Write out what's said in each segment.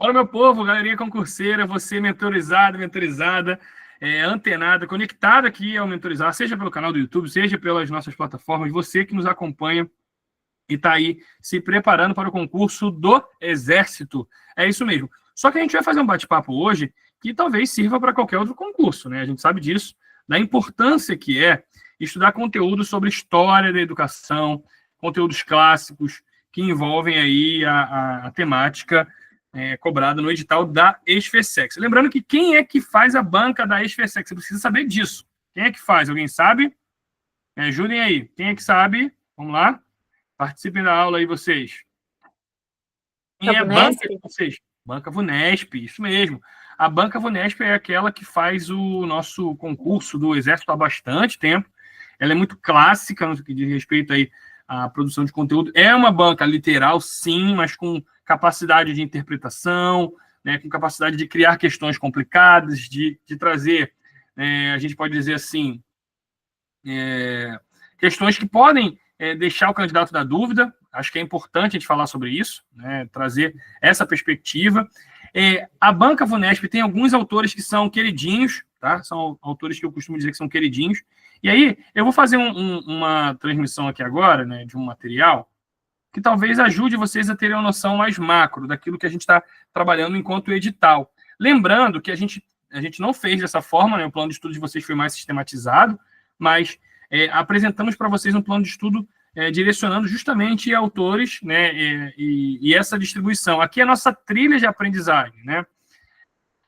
Olha, meu povo, galerinha concurseira, você mentorizado, mentorizada, antenada, conectada aqui ao Mentorizar, seja pelo canal do YouTube, seja pelas nossas plataformas, você que nos acompanha e está aí se preparando para o concurso do Exército. É isso mesmo. Só que a gente vai fazer um bate-papo hoje que talvez sirva para qualquer outro concurso, né? A gente sabe disso, da importância que é estudar conteúdo sobre história da educação, conteúdos clássicos que envolvem aí a temática cobrada no edital da ESFESEX. Lembrando que quem é que faz a banca da ESFESEX? Você precisa saber disso. Quem é que faz? Alguém sabe? Me ajudem aí. Quem é que sabe? Vamos lá. Participem da aula aí, vocês. Quem é a banca de vocês? Banca VUNESP, isso mesmo. A banca VUNESP é aquela que faz o nosso concurso do Exército há bastante tempo. Ela é muito clássica no que diz respeito aí à produção de conteúdo. É uma banca literal, sim, mas com capacidade de interpretação, né, com capacidade de criar questões complicadas, de trazer, a gente pode dizer assim, questões que podem deixar o candidato na dúvida. Acho que é importante a gente falar sobre isso, né, trazer essa perspectiva. A banca VUNESP tem alguns autores que são queridinhos, tá? São autores que eu costumo dizer que são queridinhos. E aí, eu vou fazer uma transmissão aqui agora, né, de um material que talvez ajude vocês a terem uma noção mais macro daquilo que a gente está trabalhando enquanto edital. Lembrando que a gente não fez dessa forma, né, o plano de estudo de vocês foi mais sistematizado, mas apresentamos para vocês um plano de estudo direcionando justamente autores, né, e essa distribuição. Aqui é a nossa trilha de aprendizagem, né?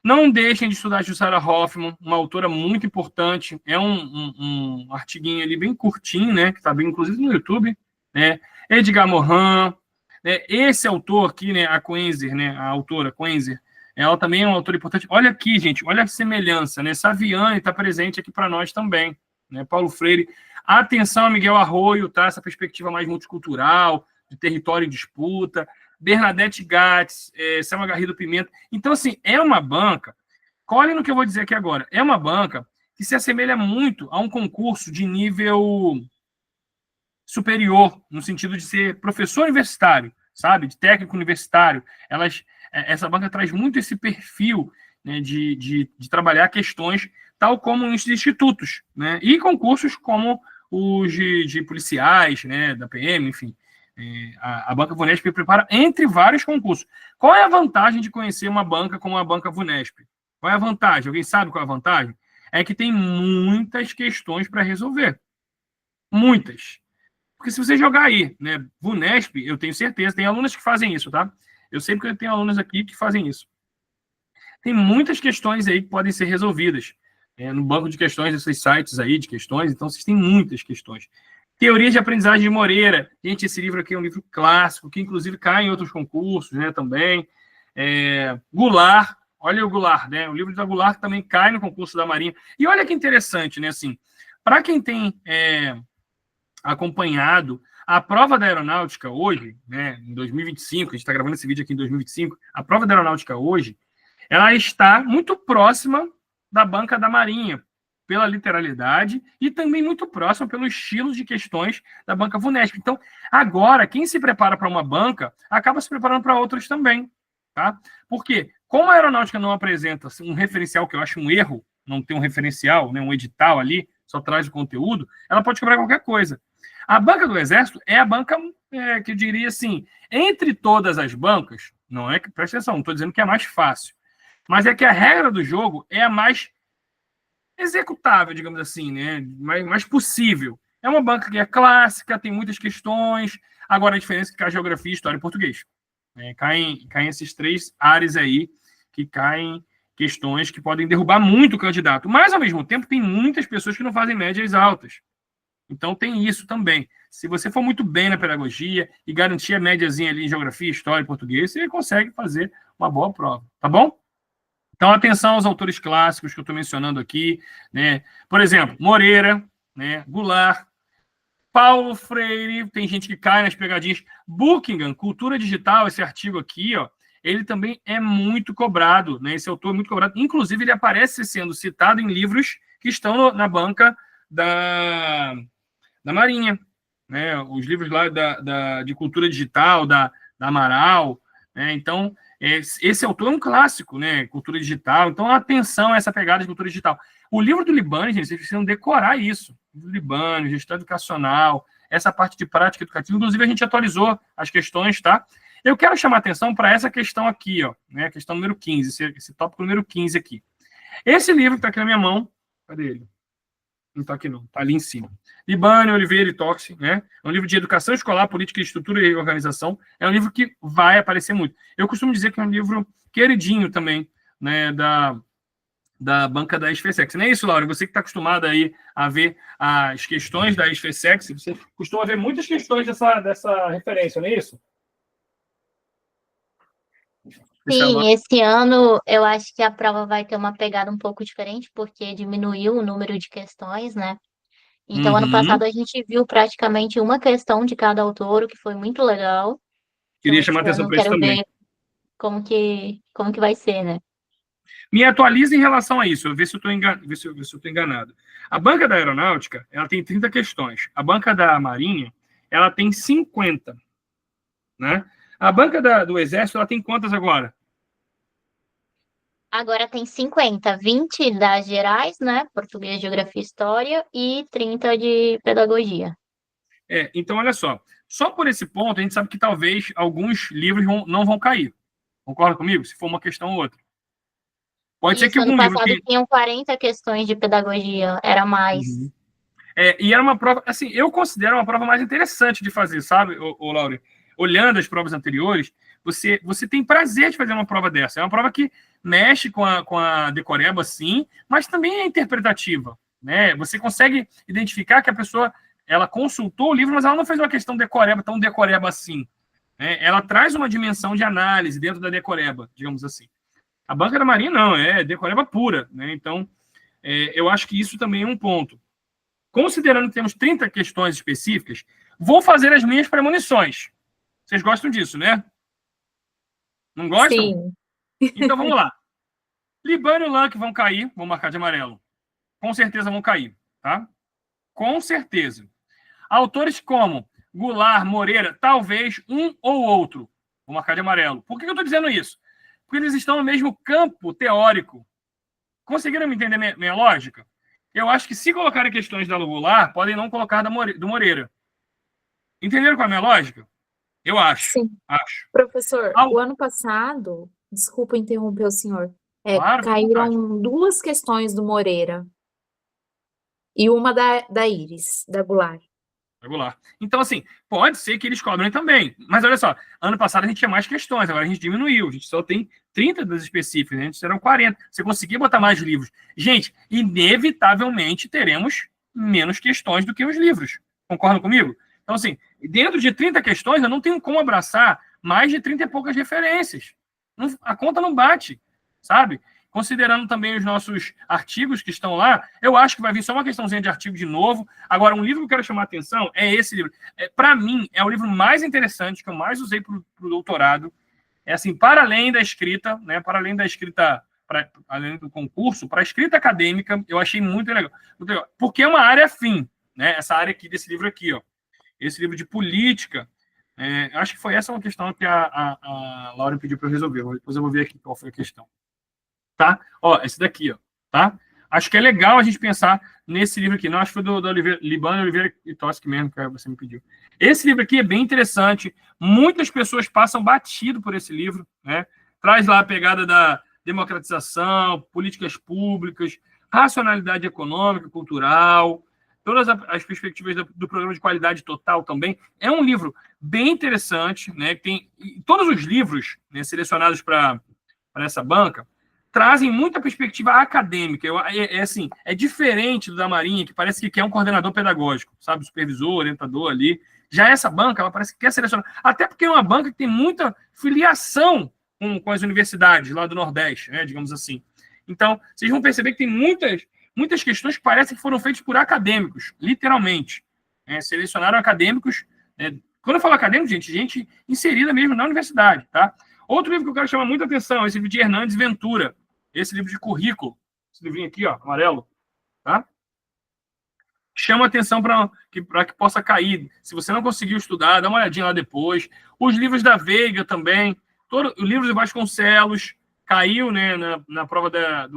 Não deixem de estudar Jussara Hoffmann, uma autora muito importante. É um artiguinho ali bem curtinho, né, que está bem, inclusive, no YouTube, né? Edgar Morin, né? Esse autor aqui, né, a Coenzer, né, a autora Coenzer, ela também é uma autora importante. Olha aqui, gente, olha a semelhança, né? Saviane está presente aqui para nós também, né? Paulo Freire. Atenção a Miguel Arroio, tá? Essa perspectiva mais multicultural, de território em disputa. Bernadette Gatz, Selma Garrido Pimenta. Então, assim, é uma banca, colhem no que eu vou dizer aqui agora, é uma banca que se assemelha muito a um concurso de nível superior, no sentido de ser professor universitário, sabe? De técnico universitário. Essa banca traz muito esse perfil, né, de trabalhar questões tal como nos institutos, né? E concursos como os de policiais, né, da PM, enfim. A banca VUNESP prepara entre vários concursos. Qual é a vantagem de conhecer uma banca como a banca VUNESP? Qual é a vantagem? Alguém sabe qual é a vantagem? É que tem muitas questões para resolver. Muitas. Porque se você jogar aí, né, VUNESP, eu tenho certeza, tem alunos que fazem isso, tá? Eu sei porque eu tenho alunos aqui que fazem isso. Tem muitas questões aí que podem ser resolvidas no banco de questões desses sites aí de questões, então vocês têm muitas questões. Teoria de Aprendizagem de Moreira. Gente, esse livro aqui é um livro clássico, que inclusive cai em outros concursos, né, também. Goulart, olha o Goulart, né? O livro da Goulart também cai no concurso da Marinha. E olha que interessante, né, assim, para quem tem acompanhado a prova da aeronáutica hoje, né, em 2025, a gente está gravando esse vídeo aqui em 2025, a prova da aeronáutica hoje, ela está muito próxima da banca da Marinha, pela literalidade, e também muito próxima pelo estilo de questões da banca VUNESP. Então, agora, quem se prepara para uma banca, acaba se preparando para outras também. Tá? Porque, como a aeronáutica não apresenta um referencial, que eu acho um erro, não ter um referencial, né, um edital ali, só traz o conteúdo, ela pode cobrar qualquer coisa. A banca do Exército é a banca que eu diria assim, entre todas as bancas, não é que, presta atenção, não estou dizendo que é a mais fácil, mas é que a regra do jogo é a mais executável, digamos assim, né? Mais possível. É uma banca que é clássica, tem muitas questões. Agora, a diferença é que cai geografia, história e português. Caem esses três áreas aí, que caem questões que podem derrubar muito o candidato. Mas, ao mesmo tempo, tem muitas pessoas que não fazem médias altas. Então, tem isso também. Se você for muito bem na pedagogia e garantir a médiazinha ali em geografia, história e português, você consegue fazer uma boa prova, tá bom? Então, atenção aos autores clássicos que eu estou mencionando aqui, né? Por exemplo, Moreira, né? Goulart, Paulo Freire, tem gente que cai nas pegadinhas. Buckingham, Cultura Digital, esse artigo aqui, ó, ele também é muito cobrado, né? Esse autor é muito cobrado. Inclusive, ele aparece sendo citado em livros que estão na banca da Marinha, né? Os livros lá de cultura digital, da Amaral, né? Então, Esse autor é um clássico, né? Cultura digital. Então, atenção a essa pegada de cultura digital. O livro do Libânio, gente, vocês precisam decorar isso. O livro do Libânio, gestão educacional, essa parte de prática educativa. Inclusive, a gente atualizou as questões, tá? Eu quero chamar atenção para essa questão aqui, ó, né? A questão número 15, esse tópico número 15 aqui. Esse livro que está aqui na minha mão, cadê ele? Não está aqui não, está ali em cima. Libânio, Oliveira e Toxi, né? É um livro de educação escolar, política, estrutura e organização. É um livro que vai aparecer muito. Eu costumo dizer que é um livro queridinho também, né, da banca da SFSEX. Não é isso, Laura? Você que está acostumada aí a ver as questões da SFSEX, você costuma ver muitas questões dessa referência, não é isso? Sim, esse ano eu acho que a prova vai ter uma pegada um pouco diferente, porque diminuiu o número de questões, né? Então, ano passado a gente viu praticamente uma questão de cada autor, o que foi muito legal. Queria Então, chamar esse atenção ano eu para isso quero também. ver como que vai ser, né? Me atualiza em relação a isso, ver se eu estou enganado. A banca da aeronáutica, ela tem 30 questões. A banca da marinha, ela tem 50. Né? A banca do exército, ela tem quantas agora? Agora tem 50, 20 das gerais, né? Português, geografia e história, e 30 de pedagogia. Então, olha só por esse ponto, a gente sabe que talvez alguns livros não vão cair. Concorda comigo? Se for uma questão ou outra. Pode ser que Ano algum livro passado que... tinham 40 questões de pedagogia, era mais. Uhum. E era uma prova, assim, eu considero uma prova mais interessante de fazer, sabe, Laura? Olhando as provas anteriores, você tem prazer de fazer uma prova dessa. É uma prova que mexe com a decoreba, sim, mas também é interpretativa, né? Você consegue identificar que a pessoa, ela consultou o livro, mas ela não fez uma questão decoreba, tão decoreba assim, né? Ela traz uma dimensão de análise dentro da decoreba, digamos assim. A banca da Marinha, não, é decoreba pura, né? Então, eu acho que isso também é um ponto. Considerando que temos 30 questões específicas, vou fazer as minhas premonições. Vocês gostam disso, né? Não gostam? Sim. Então vamos lá. Libânio e Lank vão cair, vou marcar de amarelo. Com certeza vão cair, tá? Com certeza. Autores como Goulart, Moreira, talvez um ou outro. Vou marcar de amarelo. Por que eu estou dizendo isso? Porque eles estão no mesmo campo teórico. Conseguiram me entender minha lógica? Eu acho que se colocarem questões da Goulart, podem não colocar do Moreira. Entenderam qual é a minha lógica? Eu acho. Sim. Acho. Professor, o ano passado, desculpa interromper o senhor, Claro, caíram 2 questões do Moreira e uma da Iris, da Goulart. Regular. Então, assim, pode ser que eles cobrem também. Mas olha só, ano passado a gente tinha mais questões, agora a gente diminuiu. A gente só tem 30 das específicas, né? Antes serão 40. Você conseguir botar mais livros. Gente, inevitavelmente teremos menos questões do que os livros. Concordam comigo? Então, assim, dentro de 30 questões, eu não tenho como abraçar mais de 30 e poucas referências. A conta não bate, sabe? Considerando também os nossos artigos que estão lá, eu acho que vai vir só uma questãozinha de artigo de novo. Agora, um livro que eu quero chamar a atenção é esse livro. Para mim, é o livro mais interessante, que eu mais usei para o doutorado. É assim, para além da escrita, né, para além da escrita, além do concurso, para a escrita acadêmica, eu achei muito legal. Porque é uma área afim, né? Essa área aqui, desse livro aqui, ó. Esse livro de política. Acho que foi essa uma questão que a Laura pediu para eu resolver. Depois eu vou ver aqui qual foi a questão. Tá? Ó, esse daqui, ó, tá? Acho que é legal a gente pensar nesse livro aqui. Não, acho que foi do Libânio, Oliveira e Toschi mesmo, que você me pediu. Esse livro aqui é bem interessante. Muitas pessoas passam batido por esse livro, né? Traz lá a pegada da democratização, políticas públicas, racionalidade econômica, cultural, todas as perspectivas do programa de qualidade total também. É um livro bem interessante, né? Tem todos os livros, né, selecionados para essa banca trazem muita perspectiva acadêmica. Assim, é diferente do da Marinha, que parece que quer um coordenador pedagógico, sabe? Supervisor, orientador ali. Já essa banca, ela parece que quer selecionar. Até porque é uma banca que tem muita filiação com as universidades lá do Nordeste, né? Digamos assim. Então, vocês vão perceber que tem muitas questões que parecem que foram feitas por acadêmicos, literalmente. Selecionaram acadêmicos. Quando eu falo acadêmico, gente inserida mesmo na universidade, tá? Outro livro que eu quero chamar muita atenção, esse livro de Hernandes Ventura, esse livro de currículo, esse livrinho aqui, ó, amarelo, tá? Chama atenção para que possa cair. Se você não conseguiu estudar, dá uma olhadinha lá depois. Os livros da Veiga também, o livro de Vasconcelos caiu, né, na prova da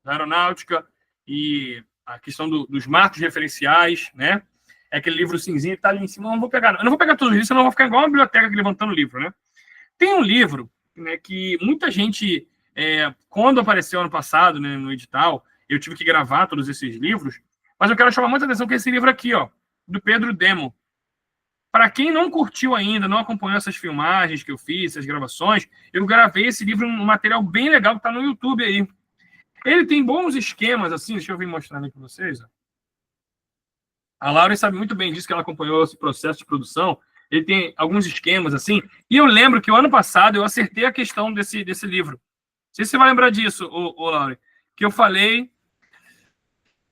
aeronáutica, e a questão dos marcos referenciais, né? É aquele livro cinzinho que está ali em cima. Eu não vou pegar todos os livros, senão eu vou ficar igual uma biblioteca levantando o livro, né? Tem um livro, né, que muita gente, quando apareceu ano passado, né, no edital, eu tive que gravar todos esses livros, mas eu quero chamar muita atenção que é esse livro aqui, ó, do Pedro Demo. Para quem não curtiu ainda, não acompanhou essas filmagens que eu fiz, essas gravações, eu gravei esse livro, um material bem legal que está no YouTube aí. Ele tem bons esquemas, assim, deixa eu vir mostrando aqui para vocês. Ó. A Laura sabe muito bem disso, que ela acompanhou esse processo de produção. Ele tem alguns esquemas, assim. E eu lembro que o ano passado eu acertei a questão desse livro. Não sei se você vai lembrar disso, Laura. Que eu falei...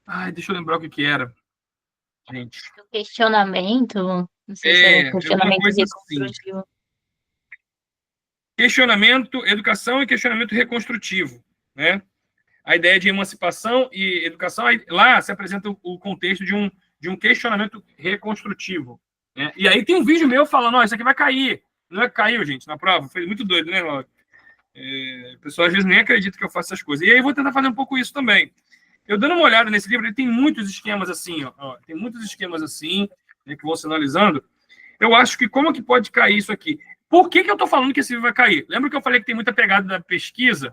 Ai, deixa eu lembrar o que era. Gente. O questionamento... Não sei se é questionamento reconstrutivo. Assim. Questionamento, educação e questionamento reconstrutivo, né? A ideia de emancipação e educação, lá se apresenta o contexto de um questionamento reconstrutivo. Né? E aí tem um vídeo meu falando, ó, isso aqui vai cair. Não é que caiu, gente, na prova. Foi muito doido, né, Laura? O pessoal às vezes nem acredita que eu faço essas coisas. E aí eu vou tentar fazer um pouco isso também. Eu dando uma olhada nesse livro, ele tem muitos esquemas assim, ó. Tem muitos esquemas assim, né, que vão se analisando. Eu acho que como que pode cair isso aqui? Por que eu estou falando que esse livro vai cair? Lembra que eu falei que tem muita pegada da pesquisa?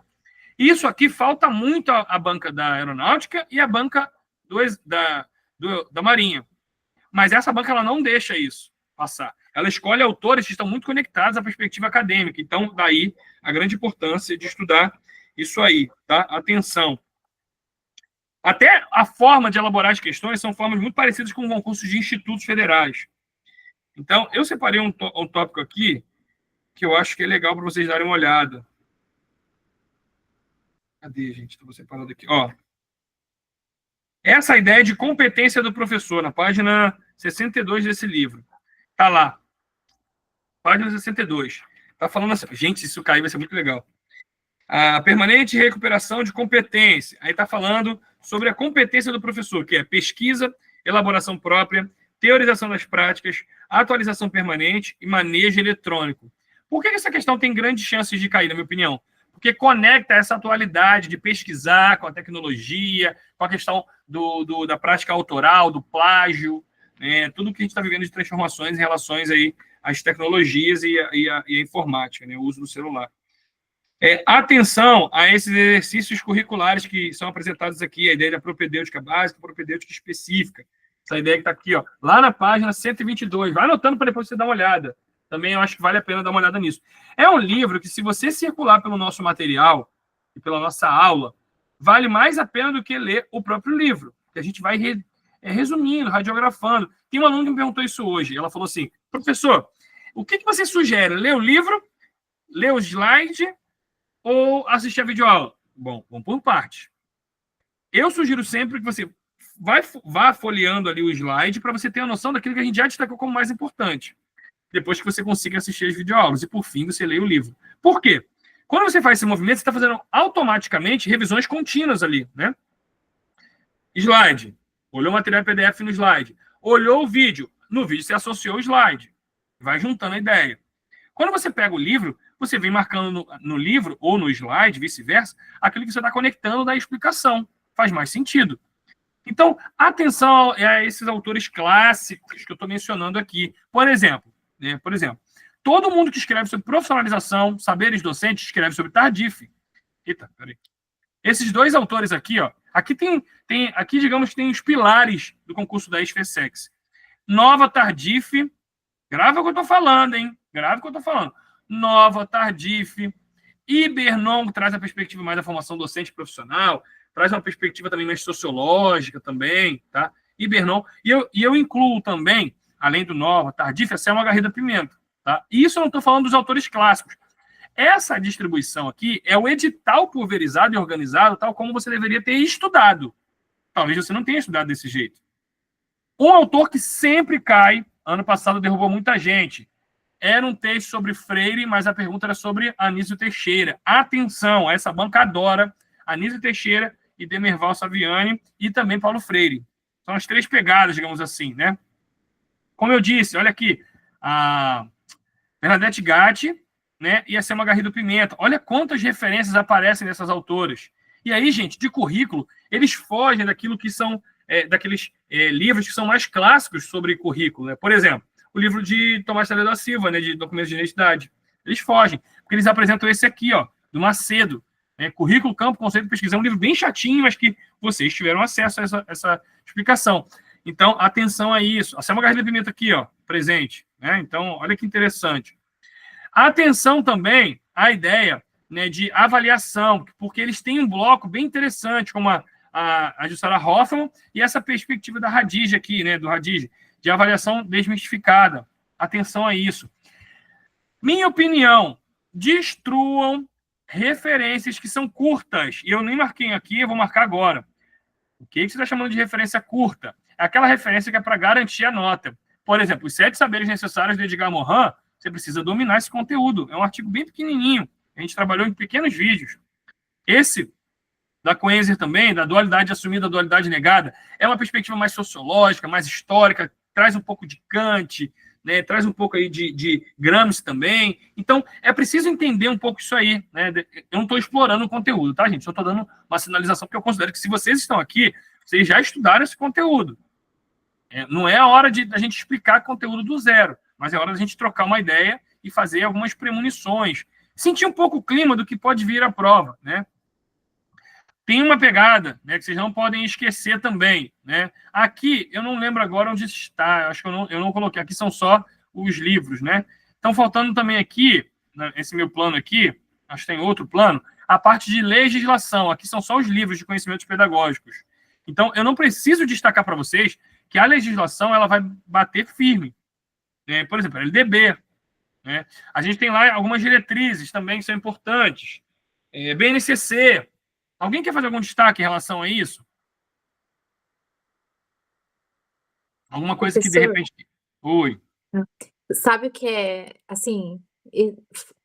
Isso aqui falta muito a banca da aeronáutica e a banca da Marinha. Mas essa banca ela não deixa isso passar. Ela escolhe autores que estão muito conectados à perspectiva acadêmica. Então, daí a grande importância de estudar isso aí. Tá? Atenção. Até a forma de elaborar as questões são formas muito parecidas com concursos de institutos federais. Então, eu separei um tópico aqui que eu acho que é legal para vocês darem uma olhada. Cadê, gente? Estou separando aqui. Ó. Essa ideia de competência do professor, na página 62 desse livro. Está lá. Página 62. Está falando assim. Gente, se isso cair, vai ser muito legal. A permanente recuperação de competência. Aí está falando sobre a competência do professor, que é pesquisa, elaboração própria, teorização das práticas, atualização permanente e manejo eletrônico. Por que essa questão tem grandes chances de cair, na minha opinião? Porque conecta essa atualidade de pesquisar com a tecnologia, com a questão da prática autoral, do plágio, né? Tudo que a gente está vivendo de transformações em relação aí às tecnologias e a informática, né? O uso do celular. Atenção a esses exercícios curriculares que são apresentados aqui, a ideia da propedêutica básica, propedêutica específica. Essa ideia que está aqui, ó, lá na página 122. Vai anotando para depois você dar uma olhada. Também eu acho que vale a pena dar uma olhada nisso. É um livro que, se você circular pelo nosso material e pela nossa aula, vale mais a pena do que ler o próprio livro, que a gente vai resumindo, radiografando. Tem uma aluna que me perguntou isso hoje. Ela falou assim, professor, o que você sugere? Ler o livro, ler o slide ou assistir a videoaula? Bom, vamos por parte. Eu sugiro sempre que você vá folheando ali o slide para você ter a noção daquilo que a gente já destacou como mais importante. Depois que você consiga assistir as videoaulas. E, por fim, você lê o livro. Por quê? Quando você faz esse movimento, você está fazendo automaticamente revisões contínuas ali, né? Slide. Olhou o material PDF no slide. Olhou o vídeo. No vídeo, você associou o slide. Vai juntando a ideia. Quando você pega o livro, você vem marcando no livro ou no slide, vice-versa, aquilo que você está conectando da explicação. Faz mais sentido. Então, atenção a esses autores clássicos que eu estou mencionando aqui. Por exemplo, todo mundo que escreve sobre profissionalização, saberes docentes, escreve sobre Tardif. Eita, peraí. Esses dois autores aqui, ó, aqui digamos que tem os pilares do concurso da SFSEX. Nova, Tardif, grava o que eu estou falando, hein? Grava o que eu estou falando. Nova, Tardif, Ibernon, que traz a perspectiva mais da formação docente profissional, traz uma perspectiva também mais sociológica também, tá? Ibernon. E eu incluo também, além do Nova, Tardif, a Selma Garrida Pimenta, tá? E isso eu não estou falando dos autores clássicos. Essa distribuição aqui é o edital pulverizado e organizado, tal como você deveria ter estudado. Talvez você não tenha estudado desse jeito. Um autor que sempre cai, ano passado derrubou muita gente, era um texto sobre Freire, mas a pergunta era sobre Anísio Teixeira. Atenção, essa banca adora Anísio Teixeira e Demerval Saviani e também Paulo Freire. São as três pegadas, digamos assim, né? Como eu disse, olha aqui, a Bernadette Gatti, né, e a Selma Garrido Pimenta. Olha quantas referências aparecem nessas autoras. E aí, gente, de currículo, eles fogem daquilo que são daqueles livros que são mais clássicos sobre currículo, né? Por exemplo, o livro de Tomás Tadeu da Silva, né, de documentos de identidade. Eles fogem, porque eles apresentam esse aqui, ó, do Macedo, né, Currículo, Campo, Conceito e Pesquisa. É um livro bem chatinho, mas que vocês tiveram acesso a essa explicação. Então, atenção a isso. A Selma Garrido Pimenta aqui, ó, presente, né? Então, olha que interessante. Atenção também à ideia, né, de avaliação, porque eles têm um bloco bem interessante, como a Jussara Hoffmann e essa perspectiva da Hadij aqui, né, do Hadij, de avaliação desmistificada. Atenção a isso. Minha opinião, destruam referências que são curtas. E eu nem marquei aqui, eu vou marcar agora. O que você está chamando de referência curta? É aquela referência que é para garantir a nota. Por exemplo, os 7 saberes necessários de Edgar Morin, você precisa dominar esse conteúdo. É um artigo bem pequenininho. A gente trabalhou em pequenos vídeos. Esse da Coenzer também, da dualidade assumida, dualidade negada, é uma perspectiva mais sociológica, mais histórica, traz um pouco de Kant, né, traz um pouco aí de Gramsci também. Então, é preciso entender um pouco isso aí, né? Eu não estou explorando o conteúdo, tá, gente? Só estou dando uma sinalização, porque eu considero que se vocês estão aqui, vocês já estudaram esse conteúdo. Não é a hora da gente explicar conteúdo do zero, mas é a hora da gente trocar uma ideia e fazer algumas premonições. Sentir um pouco o clima do que pode vir à prova, né? Tem uma pegada, né, que vocês não podem esquecer também, né? Aqui, eu não lembro agora onde está, acho que eu não coloquei, aqui são só os livros, né? Estão faltando também aqui, né, esse meu plano aqui, acho que tem outro plano, a parte de legislação, aqui são só os livros de conhecimentos pedagógicos. Então, eu não preciso destacar para vocês que a legislação ela vai bater firme. Né? Por exemplo, a LDB. Né? A gente tem lá algumas diretrizes também que são importantes. BNCC. Alguém quer fazer algum destaque em relação a isso? Alguma coisa que, de repente... Oi. Sabe o que é, assim,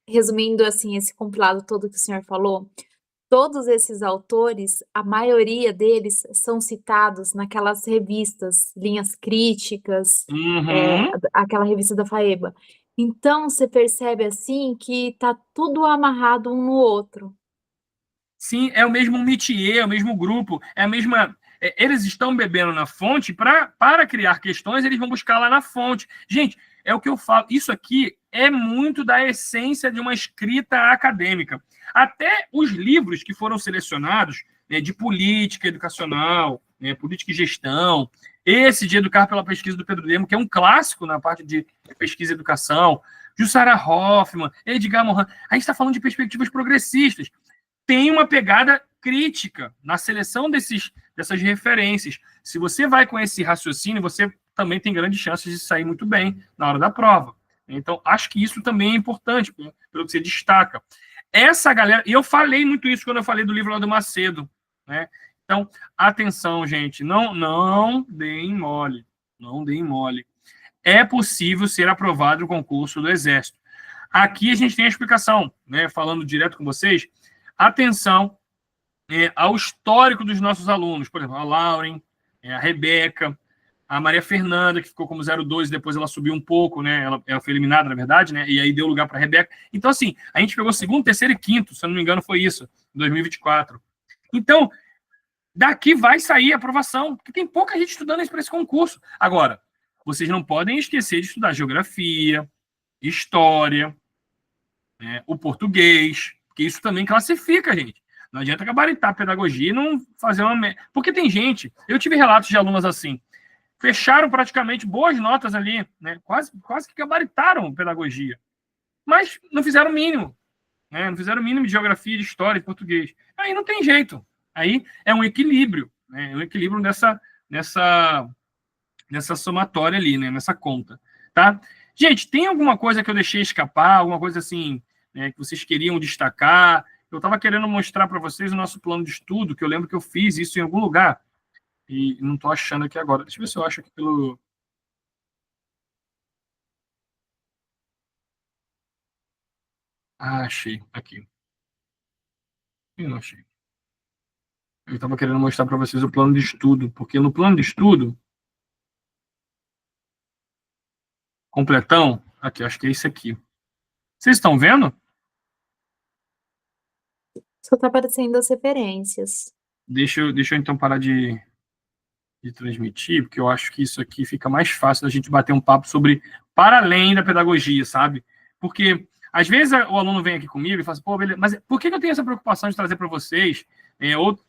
resumindo, assim, esse compilado todo que o senhor falou, todos esses autores, a maioria deles são citados naquelas revistas, Linhas Críticas, aquela revista da FAEBA. Então, você percebe, assim, que tá tudo amarrado um no outro. Sim, é o mesmo métier, é o mesmo grupo, é a mesma... Eles estão bebendo na fonte para criar questões, eles vão buscar lá na fonte. Gente, é o que eu falo, isso aqui é muito da essência de uma escrita acadêmica. Até os livros que foram selecionados, né, de política educacional, né, política e gestão, esse de Educar pela Pesquisa do Pedro Demo, que é um clássico na parte de pesquisa e educação, Jussara Hoffmann, Edgar Morin, a gente está falando de perspectivas progressistas. Tem uma pegada crítica na seleção dessas referências. Se você vai com esse raciocínio, você também tem grandes chances de sair muito bem na hora da prova. Então, acho que isso também é importante, pelo que você destaca. Essa galera... E eu falei muito isso quando eu falei do livro lá do Macedo. Né? Então, atenção, gente. Não deem mole. Não deem mole. É possível ser aprovado no concurso do Exército. Aqui a gente tem a explicação, né? Falando direto com vocês. Atenção ao histórico dos nossos alunos. Por exemplo, a Lauren, a Rebeca, a Maria Fernanda, que ficou como 02, depois ela subiu um pouco, né? Ela foi eliminada, na verdade, né? E aí deu lugar para a Rebeca. Então, assim, a gente pegou segundo, terceiro e quinto, se eu não me engano, foi isso, em 2024. Então, daqui vai sair a aprovação, porque tem pouca gente estudando para esse concurso. Agora, vocês não podem esquecer de estudar geografia, história, né? O português, porque isso também classifica, gente. Não adianta gabaritar pedagogia e não fazer uma... Porque tem gente... Eu tive relatos de alunas assim, fecharam praticamente boas notas ali, né? Quase que gabaritaram pedagogia. Mas não fizeram o mínimo. Né? Não fizeram o mínimo de geografia, de história, de português. Aí não tem jeito. Aí é um equilíbrio. Né? Um equilíbrio nessa somatória ali, né? Nessa conta. Tá? Gente, tem alguma coisa que eu deixei escapar? Alguma coisa assim, né, que vocês queriam destacar? Eu estava querendo mostrar para vocês o nosso plano de estudo, que eu lembro que eu fiz isso em algum lugar. E não estou achando aqui agora. Deixa eu ver se eu acho aqui pelo... Ah, achei. Aqui. Eu não achei. Eu estava querendo mostrar para vocês o plano de estudo, porque no plano de estudo... Completão. Aqui, acho que é esse aqui. Vocês estão vendo? Só tá aparecendo as referências. Deixa eu então parar de transmitir, porque eu acho que isso aqui fica mais fácil da gente bater um papo sobre para além da pedagogia, sabe? Porque às vezes o aluno vem aqui comigo e fala assim, pô, beleza, mas por que eu tenho essa preocupação de trazer para vocês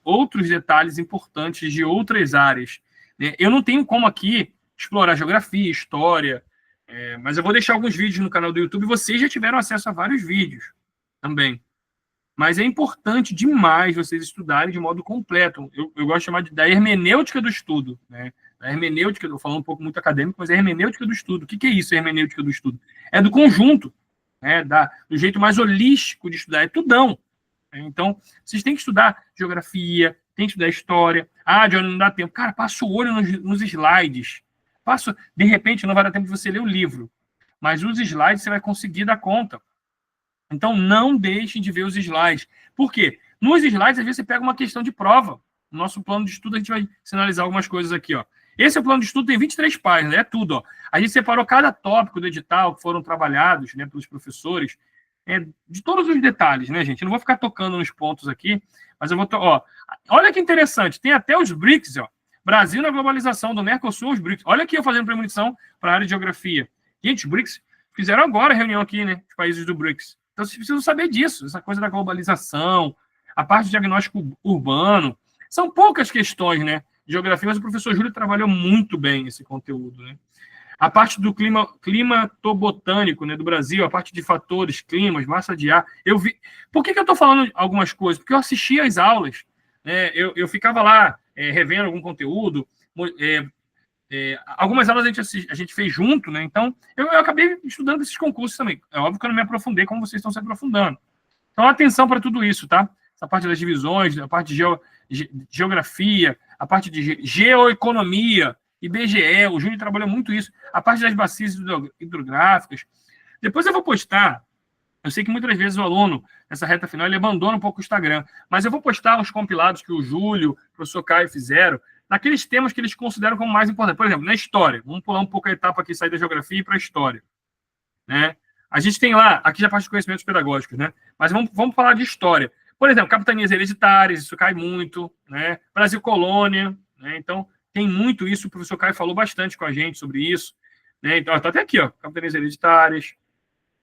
outros detalhes importantes de outras áreas? Eu não tenho como aqui explorar geografia, história, mas eu vou deixar alguns vídeos no canal do YouTube e vocês já tiveram acesso a vários vídeos também. Mas é importante demais vocês estudarem de modo completo. Eu gosto de chamar da hermenêutica do estudo. Né? A hermenêutica, eu falo um pouco muito acadêmico, mas é a hermenêutica do estudo. O que é isso, a hermenêutica do estudo? É do conjunto, né? Do jeito mais holístico de estudar, é tudão. Então, vocês têm que estudar geografia, tem que estudar história. Ah, Johnny, não dá tempo. Cara, passa o olho nos slides. De repente, não vai dar tempo de você ler o livro. Mas os slides você vai conseguir dar conta. Então, não deixem de ver os slides. Por quê? Nos slides, às vezes, você pega uma questão de prova. No nosso plano de estudo, a gente vai sinalizar algumas coisas aqui. Ó. Esse é o plano de estudo, tem 23 páginas, é tudo. Ó. A gente separou cada tópico do edital que foram trabalhados, né, pelos professores, de todos os detalhes, né, gente? Eu não vou ficar tocando nos pontos aqui, mas eu vou... olha que interessante, tem até os BRICS, ó. Brasil na globalização, do Mercosul, os BRICS. Olha aqui eu fazendo premonição para a área de geografia. Gente, os BRICS fizeram agora a reunião aqui, né, os países do BRICS. Então, vocês precisam saber disso, essa coisa da globalização, a parte de diagnóstico urbano. São poucas questões, né? De geografia, mas o professor Júlio trabalhou muito bem esse conteúdo, né? A parte do climatobotânico, né, do Brasil, a parte de fatores, climas, massa de ar. Eu vi. Por que eu estou falando algumas coisas? Porque eu assistia às aulas, né? Eu ficava lá revendo algum conteúdo. Algumas aulas a gente fez junto, né? Então, eu acabei estudando esses concursos também. É óbvio que eu não me aprofundei como vocês estão se aprofundando. Então, atenção para tudo isso, tá? Essa parte das divisões, a parte de geografia, a parte de geoeconomia, IBGE, o Júnior trabalhou muito isso, a parte das bacias hidrográficas. Depois eu vou postar, eu sei que muitas vezes o aluno, nessa reta final, ele abandona um pouco o Instagram, mas eu vou postar os compilados que o Júlio, o professor Caio fizeram, naqueles temas que eles consideram como mais importantes. Por exemplo, na história. Vamos pular um pouco a etapa aqui, sair da geografia e ir para a história. Né? A gente tem lá, aqui já parte de conhecimentos pedagógicos, né? Mas vamos falar de história. Por exemplo, capitanias hereditárias, isso cai muito. Né? Brasil colônia. Né? Então, tem muito isso. O professor Caio falou bastante com a gente sobre isso. Né? Então, está até aqui, ó, capitanias hereditárias.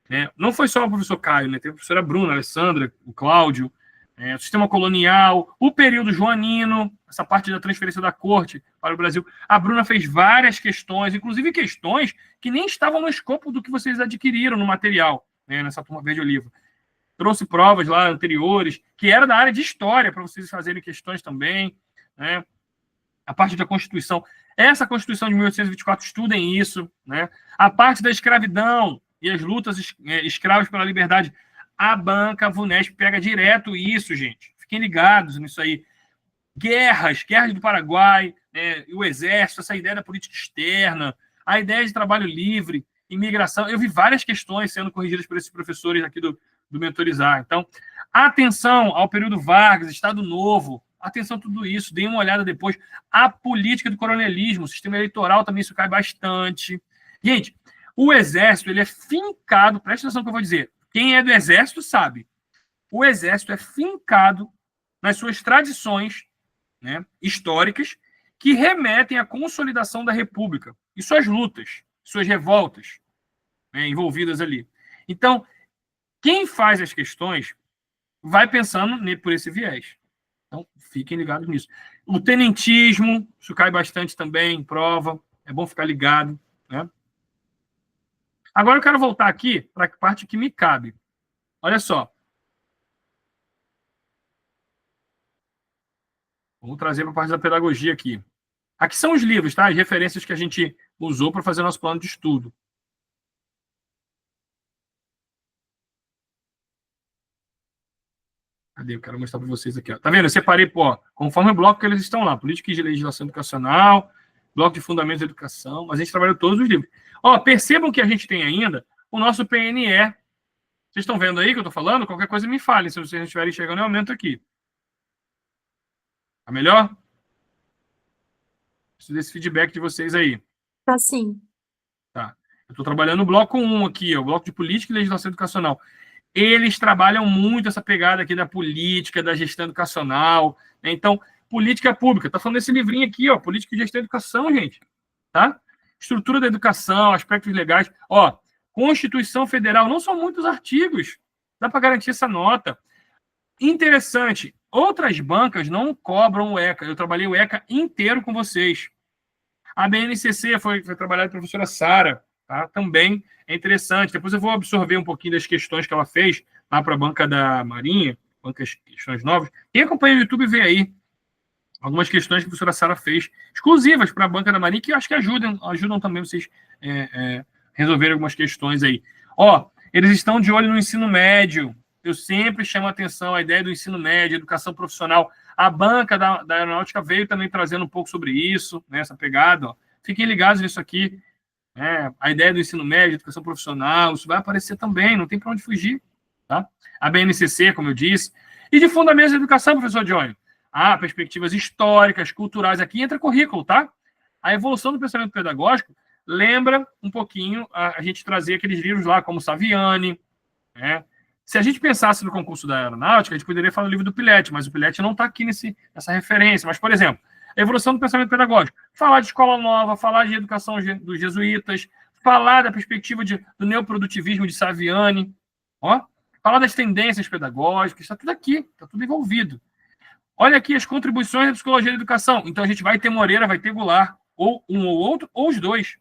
Né? Não foi só o professor Caio, né? Teve a professora Bruna, a Alessandra, o Cláudio, o sistema colonial, o período joanino, essa parte da transferência da corte para o Brasil. A Bruna fez várias questões, inclusive questões que nem estavam no escopo do que vocês adquiriram no material, né, nessa turma verde oliva. Trouxe provas lá anteriores, que era da área de história, para vocês fazerem questões também. Né? A parte da Constituição. Essa Constituição de 1824, estudem isso. Né? A parte da escravidão e as lutas escravas pela liberdade. A banca VUNESP pega direto isso, gente. Fiquem ligados nisso aí. Guerras do Paraguai, né, e o Exército, essa ideia da política externa, a ideia de trabalho livre, imigração. Eu vi várias questões sendo corrigidas por esses professores aqui do Mentorizar. Então, atenção ao período Vargas, Estado Novo, atenção a tudo isso, deem uma olhada depois. A política do coronelismo, o sistema eleitoral também, isso cai bastante. Gente, o Exército, ele é fincado, presta atenção no que eu vou dizer. Quem é do Exército sabe. O Exército é fincado nas suas tradições, né, históricas que remetem à consolidação da República e suas lutas, suas revoltas, né, envolvidas ali. Então, quem faz as questões vai pensando por esse viés. Então, fiquem ligados nisso. O tenentismo, isso cai bastante também em prova, é bom ficar ligado. Né? Agora eu quero voltar aqui para a parte que me cabe. Olha só. Vamos trazer para a parte da pedagogia aqui. Aqui são os livros, tá? As referências que a gente usou para fazer nosso plano de estudo. Cadê? Eu quero mostrar para vocês aqui. Ó. Tá vendo? Eu separei, conforme o bloco que eles estão lá. Política de legislação educacional, bloco de fundamentos da educação. Mas a gente trabalhou todos os livros. Percebam que a gente tem ainda o nosso PNE. Vocês estão vendo aí que eu estou falando? Qualquer coisa me falem. Se vocês não estiverem chegando, eu aumento aqui. Tá melhor? Preciso desse feedback de vocês aí. Tá sim. Tá. Eu estou trabalhando no bloco 1 aqui, o bloco de política e legislação educacional. eles trabalham muito essa pegada aqui da política, da gestão educacional, né? Então, política pública. Tá falando desse livrinho aqui, ó, Política e Gestão da Educação, gente. Tá? Estrutura da educação, aspectos legais. Ó, Constituição Federal, não são muitos artigos. Dá para garantir essa nota. Interessante, outras bancas não cobram o ECA. Eu trabalhei o ECA inteiro com vocês. A BNCC foi trabalhada pela professora Sara, tá? Também é interessante. Depois eu vou absorver um pouquinho das questões que ela fez lá para a banca da Marinha, bancas questões novas. Quem acompanha o YouTube vê aí algumas questões que a professora Sara fez, exclusivas para a banca da Marinha, que eu acho que ajudam também vocês resolverem algumas questões aí. Ó, eles estão de olho no ensino médio. Eu sempre chamo a atenção a ideia do ensino médio, educação profissional. A banca da aeronáutica veio também trazendo um pouco sobre isso, né, essa pegada. Ó. Fiquem ligados nisso aqui. A ideia do ensino médio, educação profissional, isso vai aparecer também, não tem para onde fugir. Tá? A BNCC, como eu disse. E de fundamentos da educação, professor Johnny? Perspectivas históricas, culturais. Aqui entra currículo, tá? A evolução do pensamento pedagógico lembra um pouquinho a gente trazer aqueles livros lá, como Saviani, né? Se a gente pensasse no concurso da aeronáutica, a gente poderia falar do livro do Pilete, mas o Pilete não está aqui nessa referência. Mas, por exemplo, a evolução do pensamento pedagógico. Falar de escola nova, falar de educação dos jesuítas, falar da perspectiva do neoprodutivismo de Saviani, ó, falar das tendências pedagógicas, está tudo aqui, está tudo envolvido. Olha aqui as contribuições da psicologia da educação. Então, a gente vai ter Moreira, vai ter Goulart, ou um ou outro, ou os dois.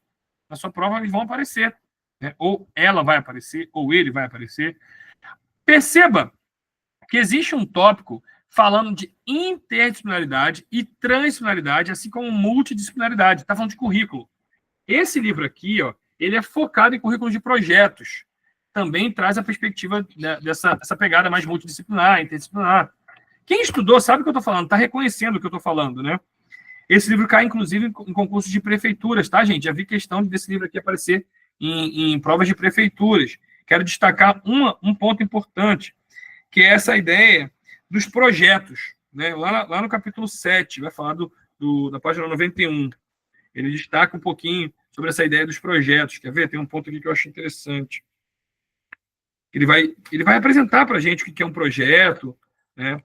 Na sua prova, eles vão aparecer. Né? Ou ela vai aparecer, ou ele vai aparecer. Perceba que existe um tópico falando de interdisciplinaridade e transdisciplinaridade, assim como multidisciplinaridade. Está falando de currículo. Esse livro aqui, ó, ele é focado em currículo de projetos. Também traz a perspectiva dessa pegada mais multidisciplinar, interdisciplinar. Quem estudou sabe o que eu estou falando, está reconhecendo o que eu estou falando, né? Esse livro cai, inclusive, em concursos de prefeituras, tá, gente? Já vi questão desse livro aqui aparecer em provas de prefeituras. Quero destacar um ponto importante, que é essa ideia dos projetos. Né? Lá no capítulo 7, vai falar da página 91. Ele destaca um pouquinho sobre essa ideia dos projetos. Quer ver? Tem um ponto aqui que eu acho interessante. Ele vai apresentar para a gente o que é um projeto, né?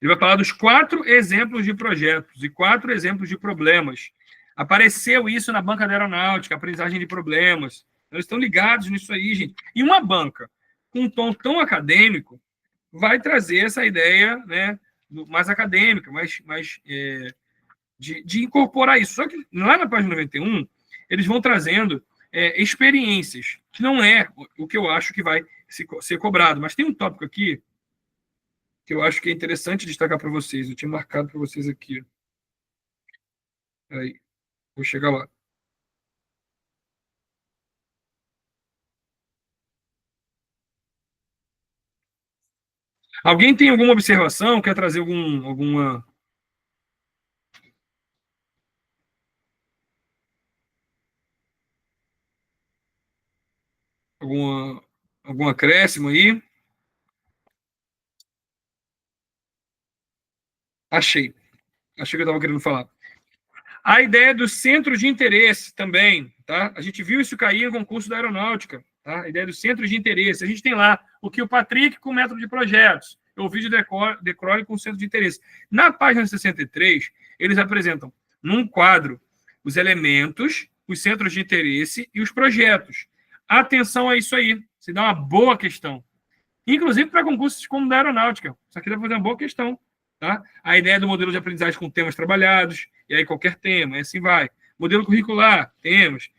Ele vai falar dos 4 exemplos de projetos e 4 exemplos de problemas. Apareceu isso na banca da aeronáutica, aprendizagem de problemas. Eles estão ligados nisso aí, gente. E uma banca com um tom tão acadêmico vai trazer essa ideia, né, mais acadêmica, de incorporar isso. Só que lá na página 91, eles vão trazendo experiências, que não é o que eu acho que vai ser cobrado. Mas tem um tópico aqui que eu acho que é interessante destacar para vocês. Eu tinha marcado para vocês aqui. Aí, vou chegar lá. Alguém tem alguma observação? Quer trazer algum acréscimo aí? Achei que eu estava querendo falar. A ideia do centro de interesse também, tá? A gente viu isso cair no concurso da aeronáutica, tá? A ideia do centro de interesse. A gente tem lá o Patrick com o método de projetos, o vídeo de Crowley com o centro de interesse. Na página 63, eles apresentam num quadro os elementos, os centros de interesse e os projetos. Atenção a isso aí. Se dá uma boa questão. Inclusive para concursos como da aeronáutica. Isso aqui dá para fazer uma boa questão. Tá? A ideia do modelo de aprendizagem com temas trabalhados, e aí qualquer tema, e assim vai. Modelo curricular, temas,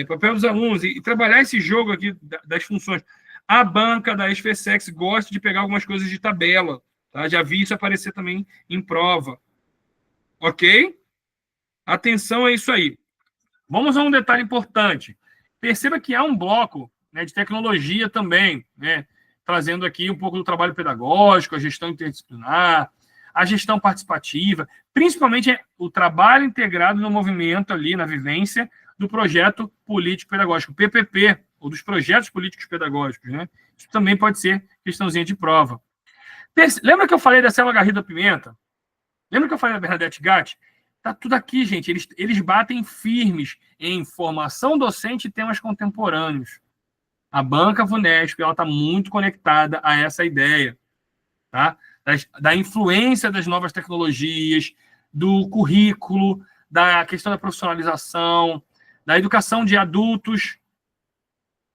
papel dos alunos, e trabalhar esse jogo aqui das funções. A banca da SFSEX gosta de pegar algumas coisas de tabela. Tá? Já vi isso aparecer também em prova. Ok? Atenção a isso aí. Vamos a um detalhe importante. Perceba que há um bloco, né, de tecnologia também, né, trazendo aqui um pouco do trabalho pedagógico, a gestão interdisciplinar, a gestão participativa, principalmente o trabalho integrado no movimento ali, na vivência do projeto político-pedagógico, PPP, ou dos projetos políticos pedagógicos, né? Isso também pode ser questãozinha de prova. Lembra que eu falei da Selma Garrido Pimenta? Lembra que eu falei da Bernadette Gatti? Tá tudo aqui, gente. Eles batem firmes em formação docente e temas contemporâneos. A banca VUNESP está muito conectada a essa ideia, tá? Da influência das novas tecnologias, do currículo, da questão da profissionalização, da educação de adultos.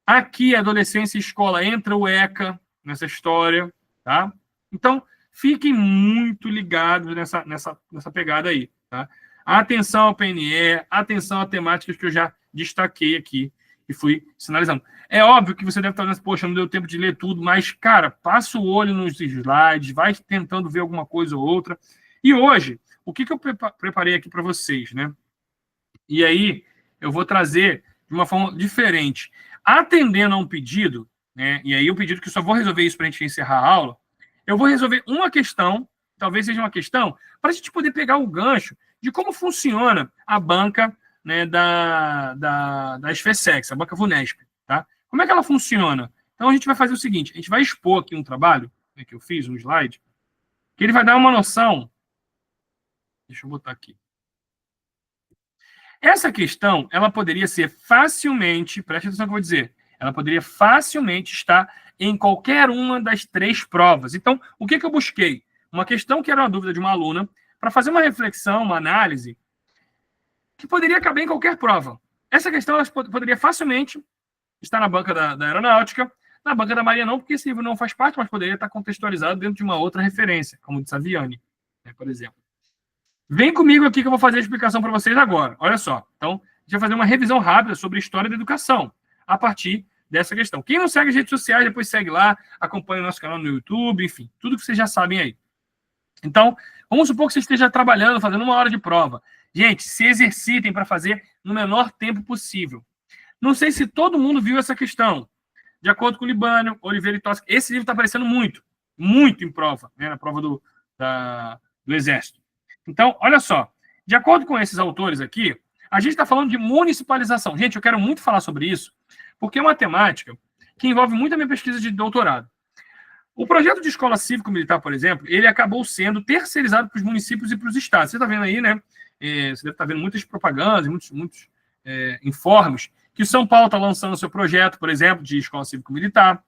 Aqui, adolescência e escola, entra o ECA nessa história, tá? Então, fiquem muito ligados nessa pegada aí, tá? Atenção ao PNE, atenção a temáticas que eu já destaquei aqui e fui sinalizando. É óbvio que você deve estar dizendo, poxa, não deu tempo de ler tudo, mas, cara, passa o olho nos slides, vai tentando ver alguma coisa ou outra. E hoje, o que eu preparei aqui para vocês, né? E aí, eu vou trazer de uma forma diferente. Atendendo a um pedido, né? E aí o pedido que eu só vou resolver isso para a gente encerrar a aula, eu vou resolver uma questão, talvez seja uma questão, para a gente poder pegar o gancho de como funciona a banca, né, da SFSEX, a banca VUNESP, tá? Como é que ela funciona? Então, a gente vai fazer o seguinte, a gente vai expor aqui um trabalho, né, que eu fiz, um slide, que ele vai dar uma noção. Deixa eu botar aqui. Essa questão, ela poderia ser facilmente, preste atenção no que eu vou dizer, ela poderia facilmente estar em qualquer uma das 3 provas. Então, o que eu busquei? Uma questão que era uma dúvida de uma aluna, para fazer uma reflexão, uma análise, que poderia caber em qualquer prova. Essa questão ela poderia facilmente estar na banca da aeronáutica, na banca da Marinha não, porque esse livro não faz parte, mas poderia estar contextualizado dentro de uma outra referência, como disse a Viane, né, por exemplo. Vem comigo aqui que eu vou fazer a explicação para vocês agora. Olha só. Então, a gente vai fazer uma revisão rápida sobre a história da educação, a partir dessa questão. Quem não segue as redes sociais, depois segue lá, acompanha o nosso canal no YouTube, enfim, tudo que vocês já sabem aí. Então, vamos supor que você esteja trabalhando, fazendo uma hora de prova. Gente, se exercitem para fazer no menor tempo possível. Não sei se todo mundo viu essa questão. De acordo com o Libânio, Oliveira e Tosca, esse livro está aparecendo muito em prova, né, na prova do Exército. Então, olha só. De acordo com esses autores aqui, a gente está falando de municipalização. Gente, eu quero muito falar sobre isso, porque é uma temática que envolve muito a minha pesquisa de doutorado. O projeto de escola cívico-militar, por exemplo, ele acabou sendo terceirizado para os municípios e para os estados. Você está vendo aí, né? Você deve estar vendo muitas propagandas, muitos informes, que o São Paulo está lançando seu projeto, por exemplo, de escola cívico-militar.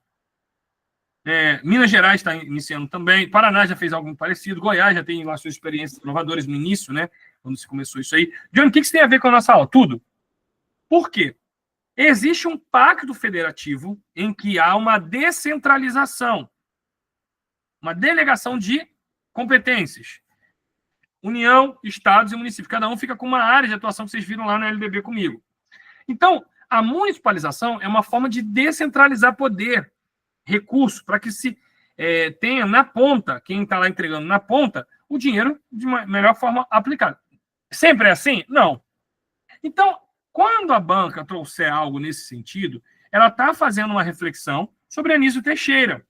Minas Gerais está iniciando também. Paraná já fez algo parecido. Goiás já tem lá suas experiências inovadoras no início, né? Quando se começou isso aí. John, o que isso tem a ver com a nossa aula? Tudo. Por quê? Existe um pacto federativo em que há uma descentralização, uma delegação de competências. União, estados e municípios. Cada um fica com uma área de atuação que vocês viram lá na LDB comigo. Então, a municipalização é uma forma de descentralizar poder, recurso, para que se tenha na ponta, quem está lá entregando na ponta, o dinheiro de uma melhor forma aplicada. Sempre é assim? Não. Então, quando a banca trouxer algo nesse sentido, ela está fazendo uma reflexão sobre Anísio Teixeira.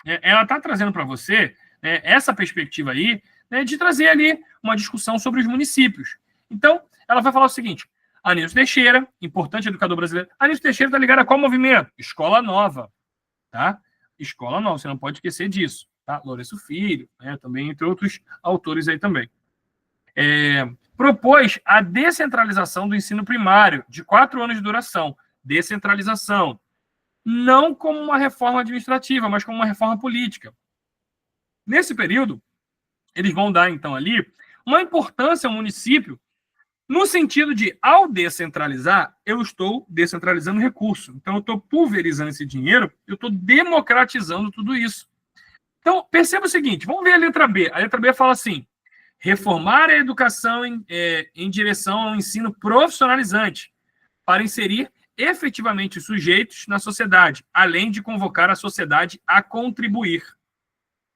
Ela está trazendo para você essa perspectiva aí, né, de trazer ali uma discussão sobre os municípios. Então, ela vai falar o seguinte: Anísio Teixeira, importante educador brasileiro. Anísio Teixeira está ligado a qual movimento? Escola Nova. Tá? Escola Nova, você não pode esquecer disso. Tá? Lourenço Filho, né, também, entre outros autores aí também. Propôs a descentralização do ensino primário, de 4 anos de duração. Descentralização. Não como uma reforma administrativa, mas como uma reforma política. Nesse período, eles vão dar, então, ali, uma importância ao município, no sentido de, ao descentralizar, eu estou descentralizando recurso. Então, eu estou pulverizando esse dinheiro, eu estou democratizando tudo isso. Então, perceba o seguinte, vamos ver a letra B. A letra B fala assim: reformar a educação em direção ao ensino profissionalizante, para inserir efetivamente os sujeitos na sociedade, além de convocar a sociedade a contribuir.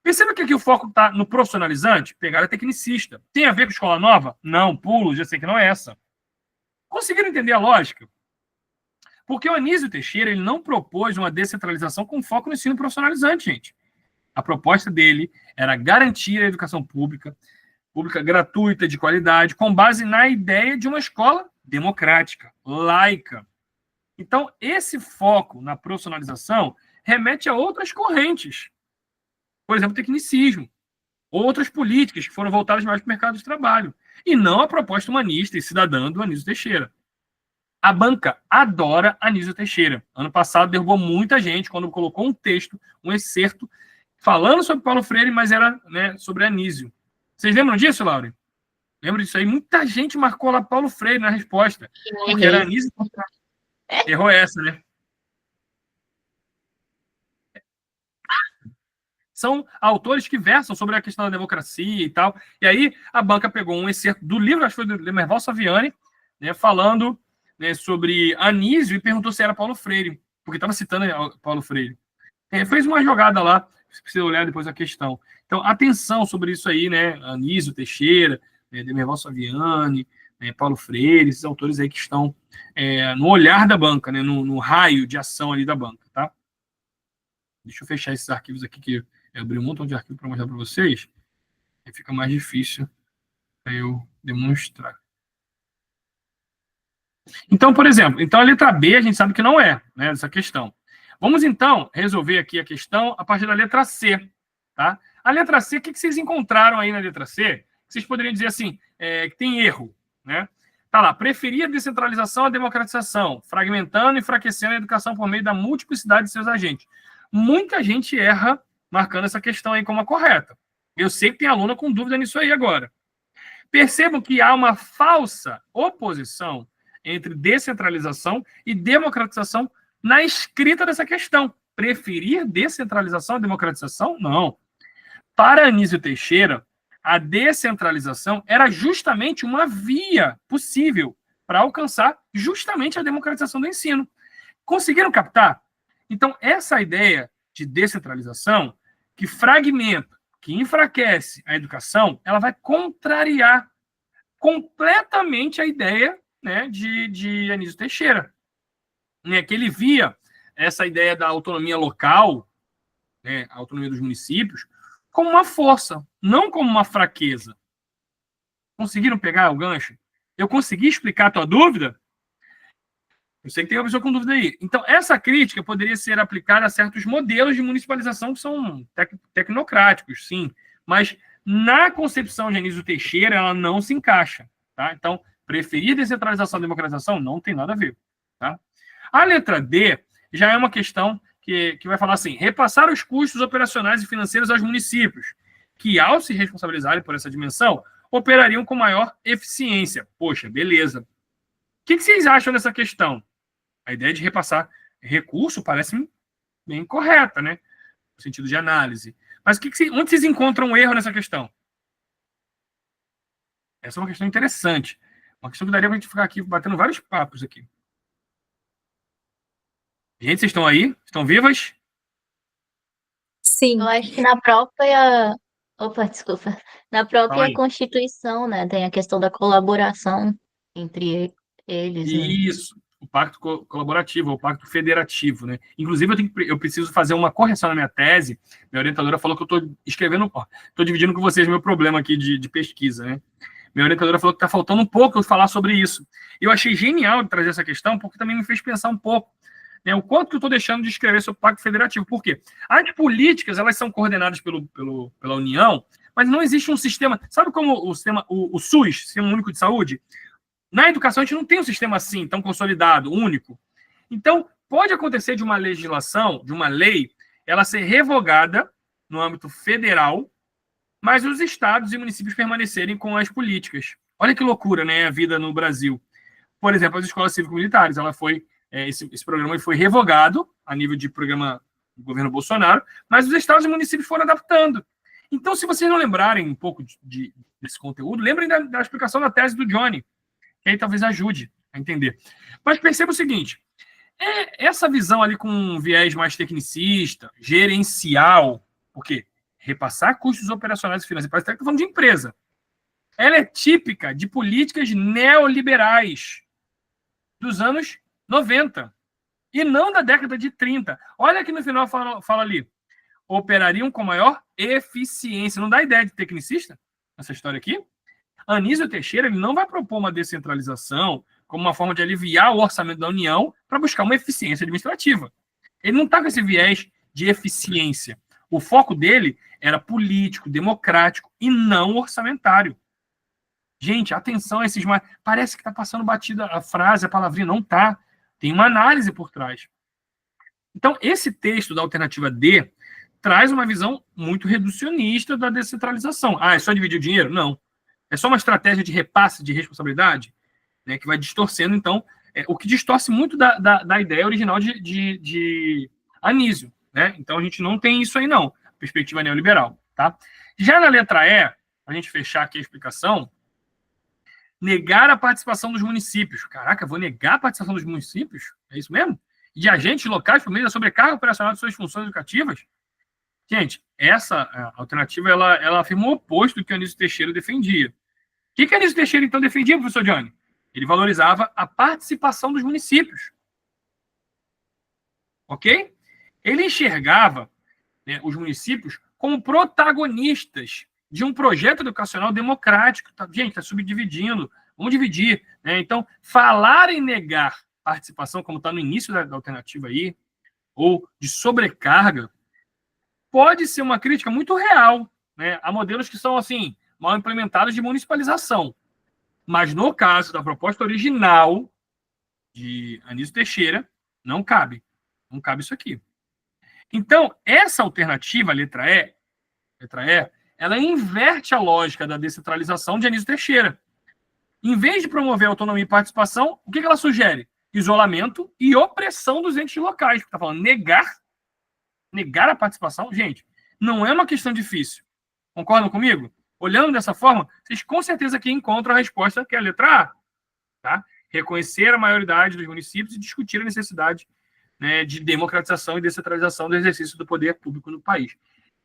Perceba que aqui o foco está no profissionalizante, pegada tecnicista. Tem a ver com escola nova? Não, pulo, já sei que não é essa. Conseguiram entender a lógica? Porque o Anísio Teixeira ele não propôs uma descentralização com foco no ensino profissionalizante, gente. A proposta dele era garantir a educação pública gratuita, de qualidade, com base na ideia de uma escola democrática, laica. Então, esse foco na profissionalização remete a outras correntes. Por exemplo, tecnicismo. Outras políticas que foram voltadas mais para o mercado de trabalho. E não a proposta humanista e cidadã do Anísio Teixeira. A banca adora Anísio Teixeira. Ano passado derrubou muita gente quando colocou um texto, um excerto, falando sobre Paulo Freire, mas era, né, sobre Anísio. Vocês lembram disso, Laura? Lembra disso aí? Muita gente marcou lá Paulo Freire na resposta. Porque era Anísio. Errou essa, né? São autores que versam sobre a questão da democracia e tal. E aí a banca pegou um excerto do livro, acho que foi do Demerval Saviani, né, falando, né, sobre Anísio e perguntou se era Paulo Freire, porque estava citando Paulo Freire. Fez uma jogada lá, você precisa olhar depois a questão. Então, atenção sobre isso aí, né? Anísio Teixeira, Demerval Saviani, Paulo Freire, esses autores aí que estão no olhar da banca, né, no raio de ação ali da banca, tá? Deixa eu fechar esses arquivos aqui, que eu abri um montão de arquivos para mostrar para vocês, e fica mais difícil para eu demonstrar. Então, por exemplo, a letra B a gente sabe que não é, né, essa questão. Vamos, então, resolver aqui a questão a partir da letra C, tá? A letra C, o que vocês encontraram aí na letra C? Vocês poderiam dizer assim, que tem erro, né? Tá lá, preferir a descentralização à democratização, fragmentando e enfraquecendo a educação por meio da multiplicidade de seus agentes. Muita gente erra marcando essa questão aí como a correta. Eu sei que tem aluna com dúvida nisso aí agora. Percebam que há uma falsa oposição entre descentralização e democratização na escrita dessa questão. Preferir descentralização à democratização? Não. Para Anísio Teixeira, a descentralização era justamente uma via possível para alcançar justamente a democratização do ensino. Conseguiram captar? Então, essa ideia de descentralização, que fragmenta, que enfraquece a educação, ela vai contrariar completamente a ideia, né, de Anísio Teixeira, né, que ele via essa ideia da autonomia local, né, a autonomia dos municípios, como uma força, não como uma fraqueza. Conseguiram pegar o gancho? Eu consegui explicar a tua dúvida? Eu sei que tem uma pessoa com dúvida aí. Então, essa crítica poderia ser aplicada a certos modelos de municipalização que são tecnocráticos, sim, mas na concepção de Anísio Teixeira, ela não se encaixa. Tá? Então, preferir descentralização e democratização não tem nada a ver. Tá? A letra D já é uma questão que vai falar assim, repassar os custos operacionais e financeiros aos municípios, que, ao se responsabilizarem por essa dimensão, operariam com maior eficiência. Poxa, beleza. O que vocês acham dessa questão? A ideia de repassar recurso parece bem correta, né? No sentido de análise. Mas onde vocês encontram um erro nessa questão? Essa é uma questão interessante. Uma questão que daria para a gente ficar aqui batendo vários papos aqui. Gente, vocês estão aí? Estão vivas? Sim. Eu acho que na própria... Opa, desculpa. Na própria Constituição, né? Tem a questão da colaboração entre eles. Né? Isso. O pacto colaborativo, o pacto federativo, né? Inclusive, eu preciso fazer uma correção na minha tese. Minha orientadora falou que eu estou escrevendo... Estou dividindo com vocês meu problema aqui de pesquisa, né? Minha orientadora falou que está faltando um pouco eu falar sobre isso. Eu achei genial de trazer essa questão, porque também me fez pensar um pouco, né, o quanto que eu estou deixando de escrever sobre o Pacto Federativo. Por quê? As políticas, elas são coordenadas pela União, mas não existe um sistema... Sabe como o SUS, Sistema Único de Saúde? Na educação, a gente não tem um sistema assim, tão consolidado, único. Então, pode acontecer de uma legislação, de uma lei, ela ser revogada no âmbito federal, mas os estados e municípios permanecerem com as políticas. Olha que loucura, né, a vida no Brasil. Por exemplo, as escolas cívico-militares, esse programa foi revogado a nível de programa do governo Bolsonaro, mas os estados e municípios foram adaptando. Então, se vocês não lembrarem um pouco desse conteúdo, lembrem da explicação da tese do Johnny, que aí talvez ajude a entender. Mas perceba o seguinte, essa visão ali com um viés mais tecnicista, gerencial, o quê? Repassar custos operacionais e financeiros, parece que está falando de empresa. Ela é típica de políticas neoliberais dos anos 90 e não da década de 30. Olha aqui no final fala ali, operariam com maior eficiência. Não dá ideia de tecnicista essa história aqui? Anísio Teixeira ele não vai propor uma descentralização como uma forma de aliviar o orçamento da União para buscar uma eficiência administrativa. Ele não está com esse viés de eficiência. O foco dele era político, democrático e não orçamentário. Gente, atenção a esses... Parece que está passando batida a frase, a palavrinha. Não está. Tem uma análise por trás. Então, esse texto da alternativa D traz uma visão muito reducionista da descentralização. É só dividir o dinheiro? Não. É só uma estratégia de repasse de responsabilidade, né, que vai distorcendo, então, o que distorce muito da ideia original de Anísio. Né? Então, a gente não tem isso aí, não. Perspectiva neoliberal. Tá? Já na letra E, para a gente fechar aqui a explicação, negar a participação dos municípios. Caraca, vou negar a participação dos municípios? É isso mesmo? De agentes locais por meio da sobrecarga operacional de suas funções educativas? Gente, essa alternativa, ela afirma o oposto do que o Anísio Teixeira defendia. O que Anísio Teixeira, então, defendia, professor Johnny? Ele valorizava a participação dos municípios. Ok? Ele enxergava, né, os municípios como protagonistas de um projeto educacional democrático. Gente, está subdividindo. Vamos dividir. Né? Então, falar em negar participação, como está no início da alternativa aí, ou de sobrecarga, pode ser uma crítica muito real, né, a modelos que são, assim, mal implementados de municipalização. Mas, no caso da proposta original de Anísio Teixeira, não cabe. Não cabe isso aqui. Então, essa alternativa, a letra E, ela inverte a lógica da descentralização de Anísio Teixeira. Em vez de promover autonomia e participação, o que ela sugere? Isolamento e opressão dos entes locais. Está falando negar a participação. Gente, não é uma questão difícil. Concordam comigo? Olhando dessa forma, vocês com certeza aqui encontram a resposta, que é a letra A. Tá? Reconhecer a maioridade dos municípios e discutir a necessidade, né, de democratização e descentralização do exercício do poder público no país.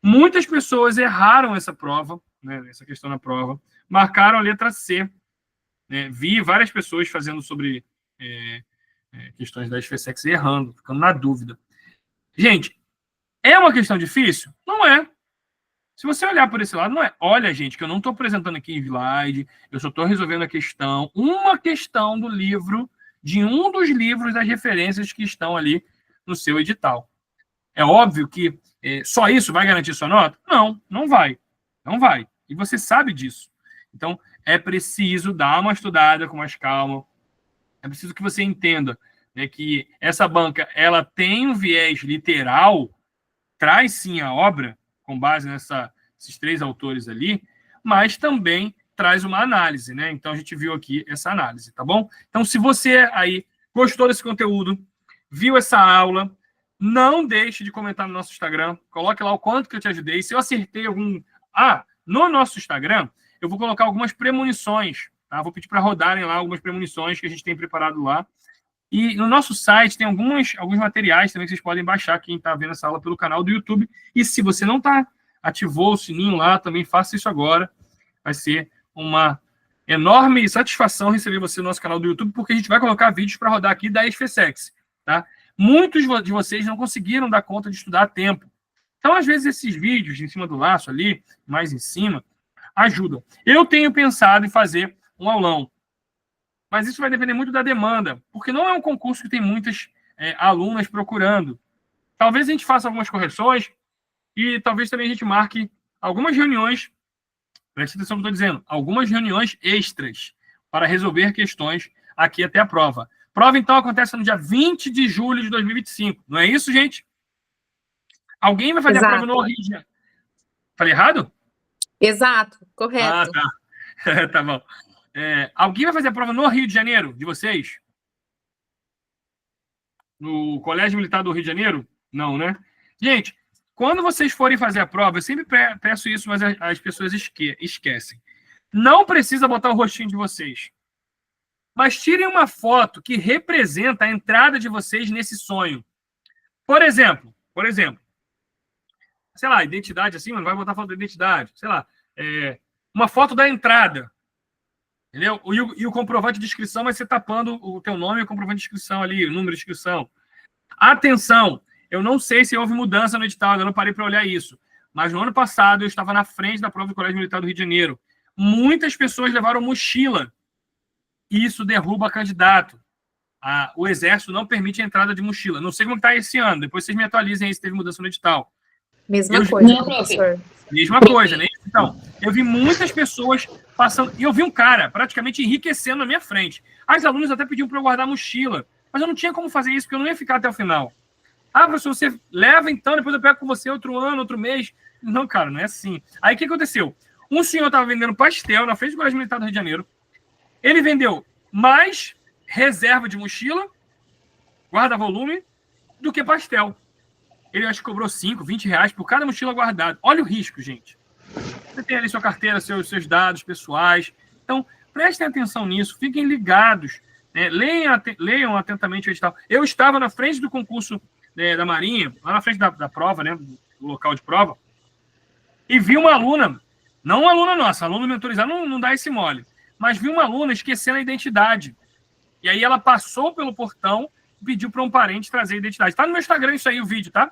Muitas pessoas erraram essa prova, né, essa questão na prova, marcaram a letra C. Né, vi várias pessoas fazendo sobre questões da SFSEX errando, ficando na dúvida. Gente, é uma questão difícil? Não é. Se você olhar por esse lado, não é. Olha, gente, que eu não estou apresentando aqui em slide, eu só estou resolvendo a questão, uma questão do livro, de um dos livros das referências que estão ali no seu edital. É óbvio que só isso vai garantir sua nota? Não, não vai. Não vai. E você sabe disso. Então, é preciso dar uma estudada com mais calma. É preciso que você entenda, né, que essa banca, ela tem um viés literal, traz sim a obra, com base nesses três autores ali, mas também traz uma análise, né? Então, a gente viu aqui essa análise, tá bom? Então, se você aí gostou desse conteúdo, viu essa aula, não deixe de comentar no nosso Instagram, coloque lá o quanto que eu te ajudei. Se eu acertei algum... no nosso Instagram, eu vou colocar algumas premonições, tá? Vou pedir para rodarem lá algumas premonições que a gente tem preparado lá. E no nosso site tem alguns materiais também que vocês podem baixar, quem está vendo essa aula pelo canal do YouTube. E se você não ativou o sininho lá, também faça isso agora. Vai ser uma enorme satisfação receber você no nosso canal do YouTube, porque a gente vai colocar vídeos para rodar aqui da SFSEX, tá? Muitos de vocês não conseguiram dar conta de estudar a tempo. Então, às vezes, esses vídeos em cima do laço ali, mais em cima, ajudam. Eu tenho pensado em fazer um aulão, mas isso vai depender muito da demanda, porque não é um concurso que tem muitas alunas procurando. Talvez a gente faça algumas correções e talvez também a gente marque algumas reuniões, preste atenção no que eu estou dizendo, algumas reuniões extras para resolver questões aqui até a prova. Prova, então, acontece no dia 20 de julho de 2025. Não é isso, gente? Alguém vai fazer a prova no Rio de Janeiro. Falei errado? Exato, correto. Tá. Tá bom. Alguém vai fazer a prova no Rio de Janeiro, de vocês? No Colégio Militar do Rio de Janeiro? Não, né? Gente, quando vocês forem fazer a prova, eu sempre peço isso, mas as pessoas esquecem. Não precisa botar o rostinho de vocês. Mas tirem uma foto que representa a entrada de vocês nesse sonho. Por exemplo, sei lá, identidade assim, não vai botar foto da identidade. Sei lá, uma foto da entrada. Entendeu? E o comprovante de inscrição vai ser tapando o teu nome e o comprovante de inscrição ali, o número de inscrição. Atenção! Eu não sei se houve mudança no edital, eu não parei para olhar isso. Mas no ano passado eu estava na frente da prova do Colégio Militar do Rio de Janeiro. Muitas pessoas levaram mochila. Isso derruba candidato. O Exército não permite a entrada de mochila. Não sei como está esse ano. Depois vocês me atualizem aí se teve mudança no edital. Mesma coisa, professor. Mesma coisa, né? Então, eu vi muitas pessoas passando, e eu vi um cara praticamente enriquecendo na minha frente. As alunas até pediam para eu guardar a mochila, mas eu não tinha como fazer isso, porque eu não ia ficar até o final. Ah, professor, você leva então, depois eu pego com você outro ano, outro mês. Não, cara, não é assim. Aí o que aconteceu? Um senhor estava vendendo pastel na frente do Colégio Militar do Rio de Janeiro. Ele vendeu mais reserva de mochila, guarda-volume, do que pastel. Ele acho que cobrou 5, 20 reais por cada mochila guardada. Olha o risco, gente. Você tem ali sua carteira, seus dados pessoais. Então, prestem atenção nisso, fiquem ligados, né? Leiam atentamente o edital. Eu estava na frente do concurso da Marinha, lá na frente da prova, né, do local de prova, e vi uma aluna, não uma aluna nossa, aluno mentorizado não dá esse mole, mas vi uma aluna esquecendo a identidade. E aí ela passou pelo portão e pediu para um parente trazer a identidade. Está no meu Instagram isso aí, o vídeo, tá?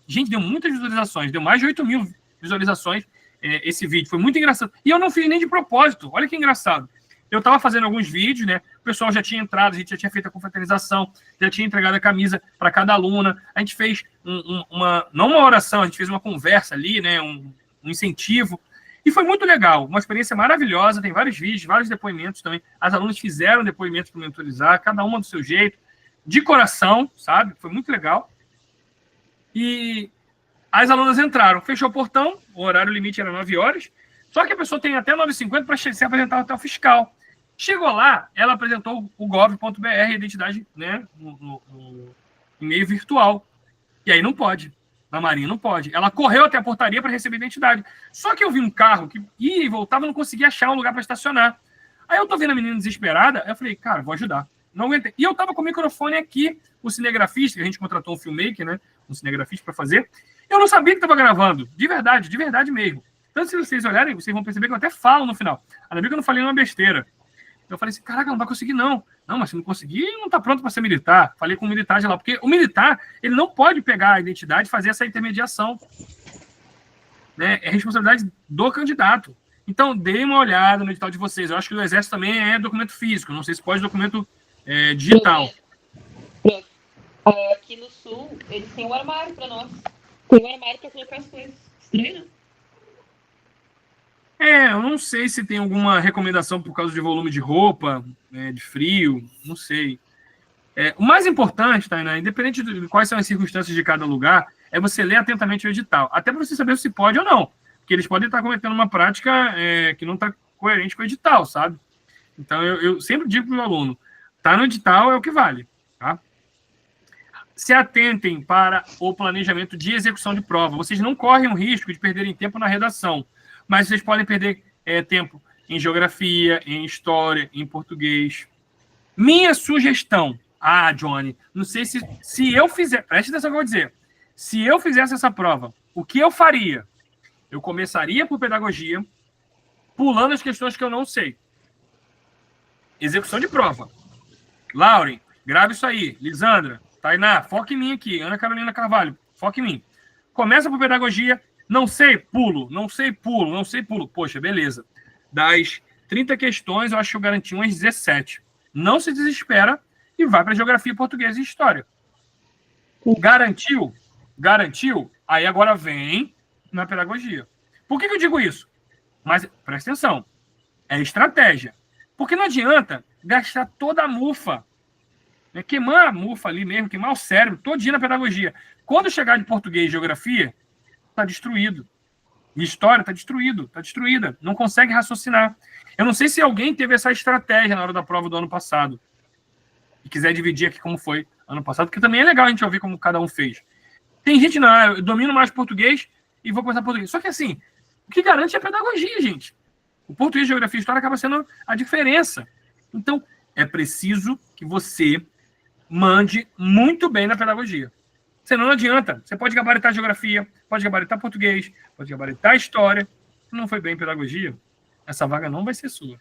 Gente, deu muitas visualizações, deu mais de 8 mil visualizações esse vídeo. Foi muito engraçado. E eu não fiz nem de propósito. Olha que engraçado. Eu estava fazendo alguns vídeos, né? O pessoal já tinha entrado, a gente já tinha feito a confraternização, já tinha entregado a camisa para cada aluna. A gente fez não uma oração, a gente fez uma conversa ali, né? Um incentivo. E foi muito legal. Uma experiência maravilhosa. Tem vários vídeos, vários depoimentos também. As alunas fizeram depoimentos para mentorizar, cada uma do seu jeito, de coração, sabe? Foi muito legal. E as alunas entraram, fechou o portão, o horário limite era 9 horas, só que a pessoa tem até 9h50 para se apresentar até o fiscal. Chegou lá, ela apresentou o gov.br, a identidade, né, no e-mail virtual. E aí não pode. Na Marinha não pode. Ela correu até a portaria para receber a identidade. Só que eu vi um carro que ia e voltava, não conseguia achar um lugar para estacionar. Aí eu tô vendo a menina desesperada, eu falei, cara, vou ajudar. Não aguentei. E eu tava com o microfone aqui, o cinegrafista, que a gente contratou um filmmaker, né, um cinegrafista para fazer. Eu não sabia que estava gravando. De verdade mesmo. Tanto se vocês olharem, vocês vão perceber que eu até falo no final. Ainda bem que eu não falei uma besteira. Eu falei assim, caraca, não vai conseguir não. Não, mas se não conseguir, não está pronto para ser militar. Falei com o militar de lá. Porque o militar, ele não pode pegar a identidade e fazer essa intermediação. Né? É responsabilidade do candidato. Então, dê uma olhada no edital de vocês. Eu acho que o Exército também é documento físico. Não sei se pode documento digital. Aqui no Sul, eles têm um armário para nós. Tem um armário para colocar as coisas. Estranho, né? Eu não sei se tem alguma recomendação por causa de volume de roupa, de frio, não sei. O mais importante, Tainá, independente de quais são as circunstâncias de cada lugar, é você ler atentamente o edital. Até para você saber se pode ou não. Porque eles podem estar cometendo uma prática que não está coerente com o edital, sabe? Então, eu sempre digo para o aluno, tá no edital é o que vale, tá? Se atentem para o planejamento de execução de prova. Vocês não correm o risco de perderem tempo na redação, mas vocês podem perder tempo em geografia, em história, em português. Minha sugestão, Johnny, não sei se eu fizer, preste atenção no que eu vou dizer, se eu fizesse essa prova, o que eu faria? Eu começaria por pedagogia, pulando as questões que eu não sei. Execução de prova. Lauren, grave isso aí. Lisandra, Tainá, foca em mim aqui. Ana Carolina Carvalho, foca em mim. Começa por pedagogia. Não sei, pulo. Não sei, pulo. Não sei, pulo. Poxa, beleza. Das 30 questões, eu acho que eu garanti umas 17. Não se desespera e vai para geografia, português e história. Garantiu? Garantiu? Aí agora vem na pedagogia. Por que eu digo isso? Mas presta atenção. É estratégia. Porque não adianta gastar toda a mufa. Queimar a mufa ali mesmo, queimar o cérebro, todinho na pedagogia. Quando chegar de português e geografia, está destruído. E história está destruído, está destruída. Não consegue raciocinar. Eu não sei se alguém teve essa estratégia na hora da prova do ano passado. E quiser dividir aqui como foi ano passado, porque também é legal a gente ouvir como cada um fez. Tem gente, não, eu domino mais português e vou começar português. Só que assim, o que garante é a pedagogia, gente. O português, geografia e história acaba sendo a diferença. Então, é preciso que você mande muito bem na pedagogia. Senão não adianta. Você pode gabaritar geografia, pode gabaritar português, pode gabaritar história. Se não foi bem em pedagogia, essa vaga não vai ser sua.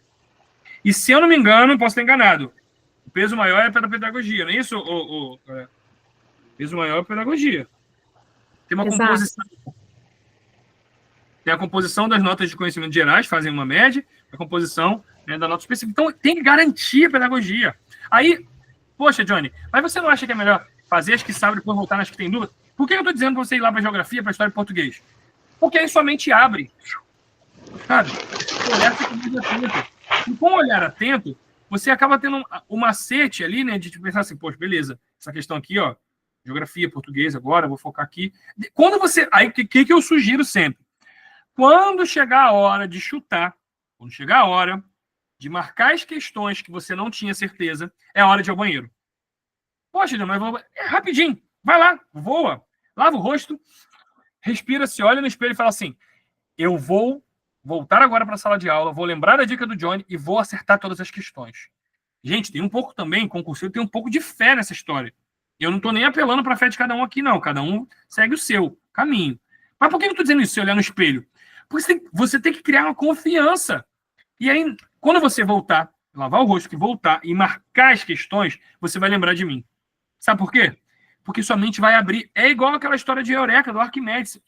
E se eu não me engano, posso estar enganado, o peso maior é para a pedagogia, não é isso? O peso maior é a pedagogia. Tem uma composição. Tem a composição das notas de conhecimento gerais, fazem uma média, a composição da nota específica. Então, tem que garantir a pedagogia. Aí, poxa, Johnny, mas você não acha que é melhor fazer as que sabem e depois voltar nas que tem dúvida? Por que eu estou dizendo para você ir lá para geografia, para história e português? Porque aí sua mente abre, sabe? O olhar fica mais atento. E com o olhar atento, você acaba tendo um macete ali, né, de pensar assim, poxa, beleza, essa questão aqui, ó, geografia, português agora, vou focar aqui. Quando você... Aí, o que eu sugiro sempre? Quando chegar a hora de chutar, quando chegar a hora de marcar as questões que você não tinha certeza, é a hora de ir ao banheiro. Poxa, mas é rapidinho. Vai lá, voa, lava o rosto, respira, se olha no espelho e fala assim, eu vou voltar agora para a sala de aula, vou lembrar da dica do Johnny e vou acertar todas as questões. Gente, tem um pouco também, concurseiro tem um pouco de fé nessa história. Eu não estou nem apelando para a fé de cada um aqui, não. Cada um segue o seu caminho. Mas por que eu estou dizendo isso, se olhar no espelho? Porque você tem que criar uma confiança. E aí, quando você voltar, lavar o rosto, que voltar e marcar as questões, você vai lembrar de mim. Sabe por quê? Porque sua mente vai abrir. É igual aquela história de Eureka, do Arquimedes.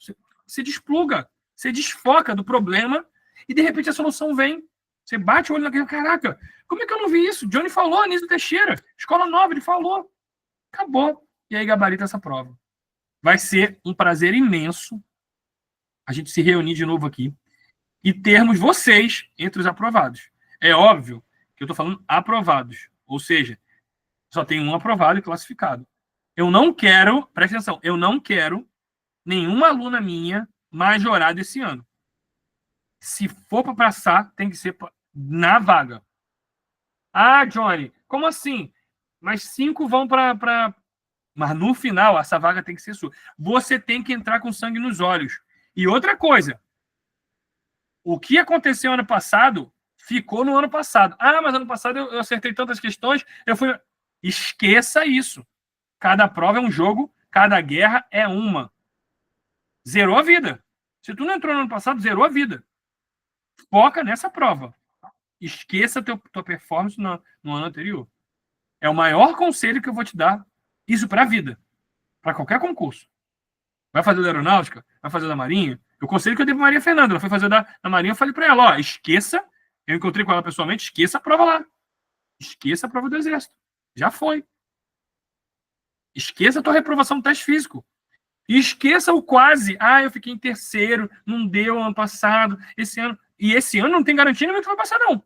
Você despluga, você desfoca do problema e, de repente, a solução vem. Você bate o olho naquele, caraca, como é que eu não vi isso? Johnny falou, Anísio Teixeira, Escola Nova, ele falou. Acabou. E aí gabarita essa prova. Vai ser um prazer imenso a gente se reunir de novo aqui e termos vocês entre os aprovados. É óbvio que eu estou falando aprovados. Ou seja, só tem um aprovado e classificado. Eu não quero, presta atenção, eu não quero nenhuma aluna minha majorada esse ano. Se for para passar, tem que ser na vaga. Ah, Johnny, como assim? Mas 5 vão para... Mas no final, essa vaga tem que ser sua. Você tem que entrar com sangue nos olhos. E outra coisa, o que aconteceu ano passado, ficou no ano passado. Ah, mas ano passado eu acertei tantas questões, eu fui... Esqueça isso. Cada prova é um jogo, cada guerra é uma. Zerou a vida. Se tu não entrou no ano passado, zerou a vida. Foca nessa prova. Esqueça tua performance no ano anterior. É o maior conselho que eu vou te dar. Isso para a vida. Para qualquer concurso. Vai fazer da aeronáutica? Vai fazer da marinha? O conselho que eu dei para Maria Fernanda. Ela foi fazer da marinha, eu falei para ela, ó, esqueça. Eu encontrei com ela pessoalmente, esqueça a prova lá. Esqueça a prova do exército. Já foi. Esqueça a tua reprovação no teste físico. E esqueça o quase. Ah, eu fiquei em terceiro, não deu ano passado, esse ano. E esse ano não tem garantia nenhuma que vai passar, não.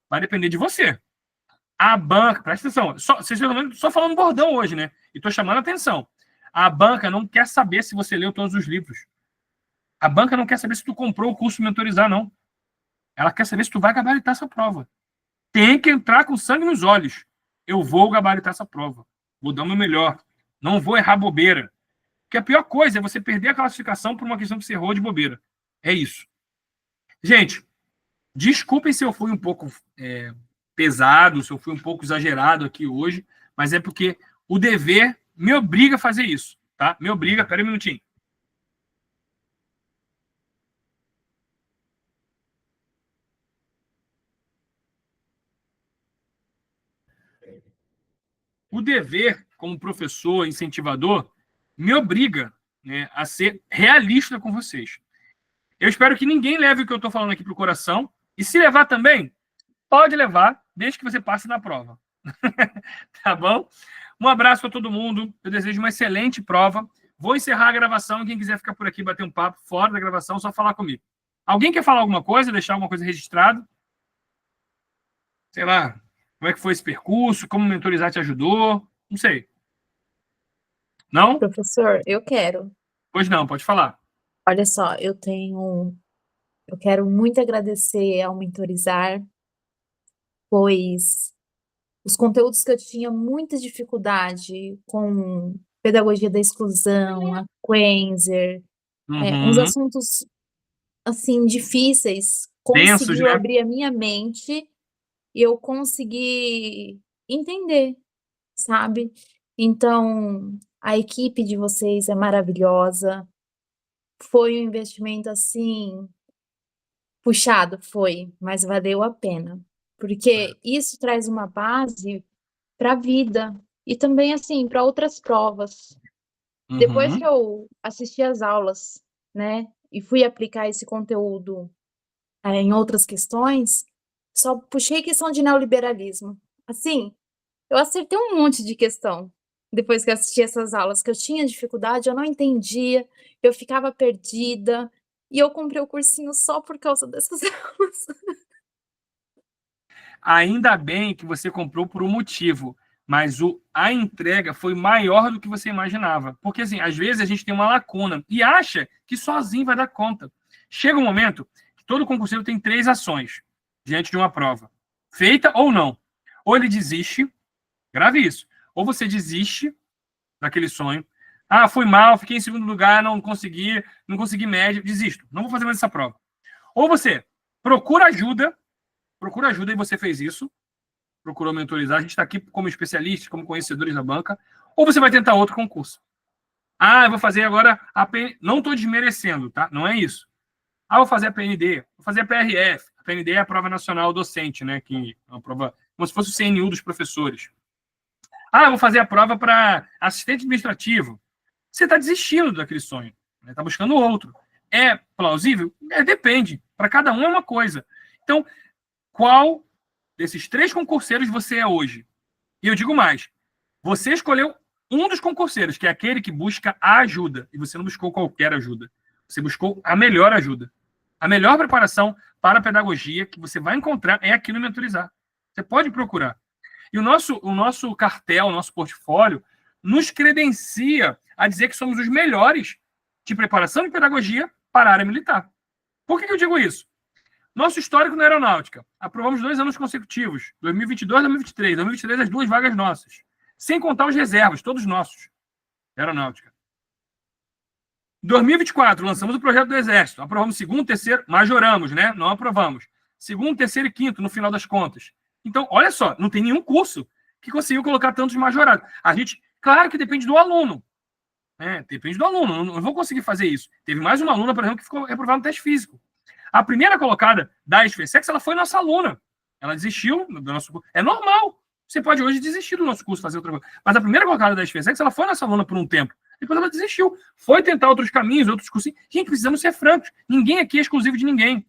Vai depender de você. A banca, presta atenção, vocês estão só falando bordão hoje, né? E estou chamando a atenção. A banca não quer saber se você leu todos os livros. A banca não quer saber se tu comprou o curso Mentorizar, não. Ela quer saber se tu vai gabaritar essa prova. Tem que entrar com sangue nos olhos. Eu vou gabaritar essa prova. Vou dar o meu melhor. Não vou errar bobeira. Porque a pior coisa é você perder a classificação por uma questão que você errou de bobeira. É isso. Gente, desculpem se eu fui um pouco pesado, se eu fui um pouco exagerado aqui hoje, mas é porque o dever me obriga a fazer isso, tá? Me obriga, pera um minutinho. O dever, como professor, incentivador, me obriga, né, a ser realista com vocês. Eu espero que ninguém leve o que eu estou falando aqui para o coração, e se levar também, pode levar, desde que você passe na prova. Tá bom? Um abraço para todo mundo. Eu desejo uma excelente prova. Vou encerrar a gravação. Quem quiser ficar por aqui, bater um papo fora da gravação, só falar comigo. Alguém quer falar alguma coisa, deixar alguma coisa registrada? Sei lá, como é que foi esse percurso? Como o Mentorizar te ajudou? Não sei. Não? Professor, eu quero. Pois não, pode falar. Olha só, eu quero muito agradecer ao Mentorizar, pois os conteúdos que eu tinha muita dificuldade com pedagogia da exclusão, a Quenzer, uns Uhum. assuntos, assim, difíceis, Densos, conseguiu né? abrir a minha mente e eu consegui entender, sabe? Então, a equipe de vocês é maravilhosa. Foi um investimento, assim, puxado, foi, mas valeu a pena, porque isso traz uma base para a vida e também, assim, para outras provas. Depois que Uhum. eu assisti às aulas, né, e fui aplicar esse conteúdo em outras questões, só puxei questão de neoliberalismo. Assim, eu acertei um monte de questão depois que eu assisti essas aulas, que eu tinha dificuldade, eu não entendia, eu ficava perdida, e eu comprei o cursinho só por causa dessas aulas. Ainda bem que você comprou por um motivo, mas a entrega foi maior do que você imaginava. Porque, assim, às vezes a gente tem uma lacuna e acha que sozinho vai dar conta. Chega um momento que todo concurseiro tem 3 ações diante de uma prova, feita ou não. Ou ele desiste, grave isso, ou você desiste daquele sonho. Ah, fui mal, fiquei em segundo lugar, não consegui média, desisto, não vou fazer mais essa prova. Ou você procura ajuda e você fez isso, procurou mentorizar, a gente está aqui como especialistas, como conhecedores da banca, ou você vai tentar outro concurso. Ah, eu vou fazer agora a PN... Não estou desmerecendo, tá? Não é isso. Ah, vou fazer a PND, vou fazer a PRF. A PND é a Prova Nacional Docente, né? Que é uma prova como se fosse o CNU dos professores. Ah, eu vou fazer a prova para assistente administrativo. Você está desistindo daquele sonho, está buscando outro. É plausível? Depende. Para cada um é uma coisa. Então, qual desses 3 concurseiros você é hoje? E eu digo mais, você escolheu um dos concurseiros, que é aquele que busca a ajuda, e você não buscou qualquer ajuda. Você buscou a melhor ajuda. A melhor preparação para a pedagogia que você vai encontrar é aqui no Mentorizar. Você pode procurar. E o nosso cartel, o nosso portfólio, nos credencia a dizer que somos os melhores de preparação de pedagogia para a área militar. Por que eu digo isso? Nosso histórico na aeronáutica. Aprovamos 2 anos consecutivos, 2022 e 2023. 2023, as 2 vagas nossas. Sem contar os reservas, todos nossos. Aeronáutica. 2024, lançamos o projeto do Exército. Aprovamos 2º, 3º, majoramos, né? Não aprovamos. 2º, 3º e 5º, no final das contas. Então, olha só, não tem nenhum curso que conseguiu colocar tantos majorados. A gente, claro que depende do aluno. Né? Depende do aluno. Não vou conseguir fazer isso. Teve mais uma aluna, por exemplo, que ficou reprovada no teste físico. A primeira colocada da SFSEX, ela foi nossa aluna. Ela desistiu do nosso curso. É normal. Você pode hoje desistir do nosso curso, fazer outra coisa. Mas a primeira colocada da SFSEX, ela foi nossa aluna por um tempo. Depois ela desistiu. Foi tentar outros caminhos, outros cursos. Gente, precisamos ser francos. Ninguém aqui é exclusivo de ninguém.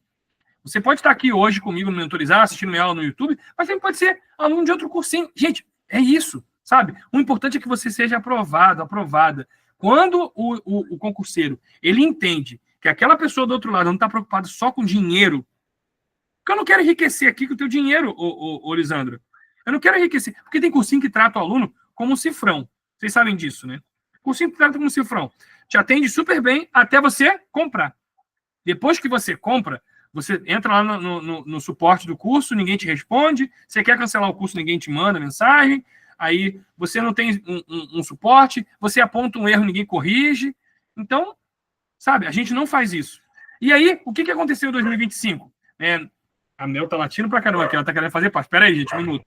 Você pode estar aqui hoje comigo no Mentorizar, assistindo minha aula no YouTube, mas também pode ser aluno de outro cursinho. Gente, é isso, sabe? O importante é que você seja aprovado, aprovada. Quando o concurseiro, ele entende que aquela pessoa do outro lado não está preocupada só com dinheiro, porque eu não quero enriquecer aqui com o teu dinheiro, Lisandro. Eu não quero enriquecer, porque tem cursinho que trata o aluno como um cifrão. Vocês sabem disso, né? Cursinho que trata como um cifrão. Te atende super bem até você comprar. Depois que você compra, você entra lá no suporte do curso, ninguém te responde. Você quer cancelar o curso, ninguém te manda mensagem. Aí você não tem um suporte, você aponta um erro, ninguém corrige. Então, sabe, a gente não faz isso. E aí, o que aconteceu em 2025? A Mel tá latindo pra caramba aqui, ela tá querendo fazer parte. Espera aí, gente, um minuto.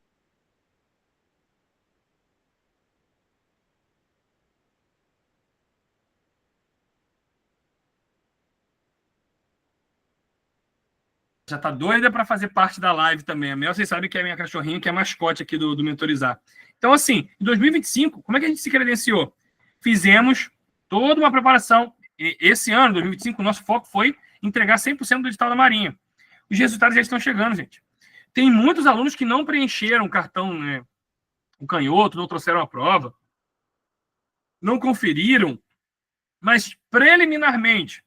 Já tá doida para fazer parte da live também. A Mel, vocês sabem que é a minha cachorrinha, que é mascote aqui do Mentorizar. Então, assim, em 2025, como é que a gente se credenciou? Fizemos toda uma preparação. Esse ano, 2025, o nosso foco foi entregar 100% do edital da Marinha. Os resultados já estão chegando, gente. Tem muitos alunos que não preencheram o cartão, né, o canhoto, não trouxeram a prova, não conferiram, mas preliminarmente,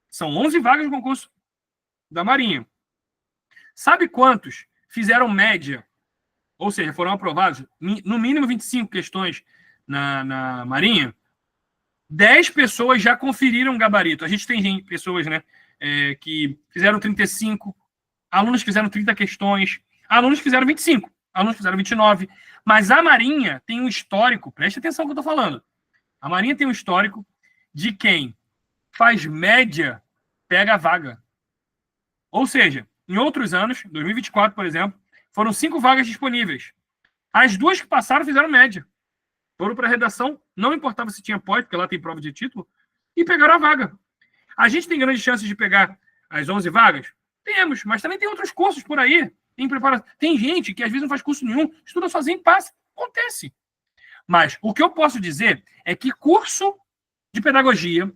são 11 vagas no concurso da Marinha. Sabe quantos fizeram média? Ou seja, foram aprovados, no mínimo 25 questões na Marinha? 10 pessoas já conferiram o gabarito. A gente tem pessoas, né, que fizeram 35, alunos que fizeram 30 questões, alunos que fizeram 25, alunos que fizeram 29. Mas a Marinha tem um histórico, preste atenção no que eu estou falando. A Marinha tem um histórico de quem faz média pega a vaga. Ou seja, em outros anos, 2024, por exemplo, foram 5 vagas disponíveis. As 2 que passaram fizeram média. Foram para a redação, não importava se tinha pós, porque lá tem prova de título, e pegaram a vaga. A gente tem grandes chances de pegar as 11 vagas? Temos, mas também tem outros cursos por aí, em preparação. Tem gente que às vezes não faz curso nenhum, estuda sozinho e passa. Acontece. Mas o que eu posso dizer é que curso de pedagogia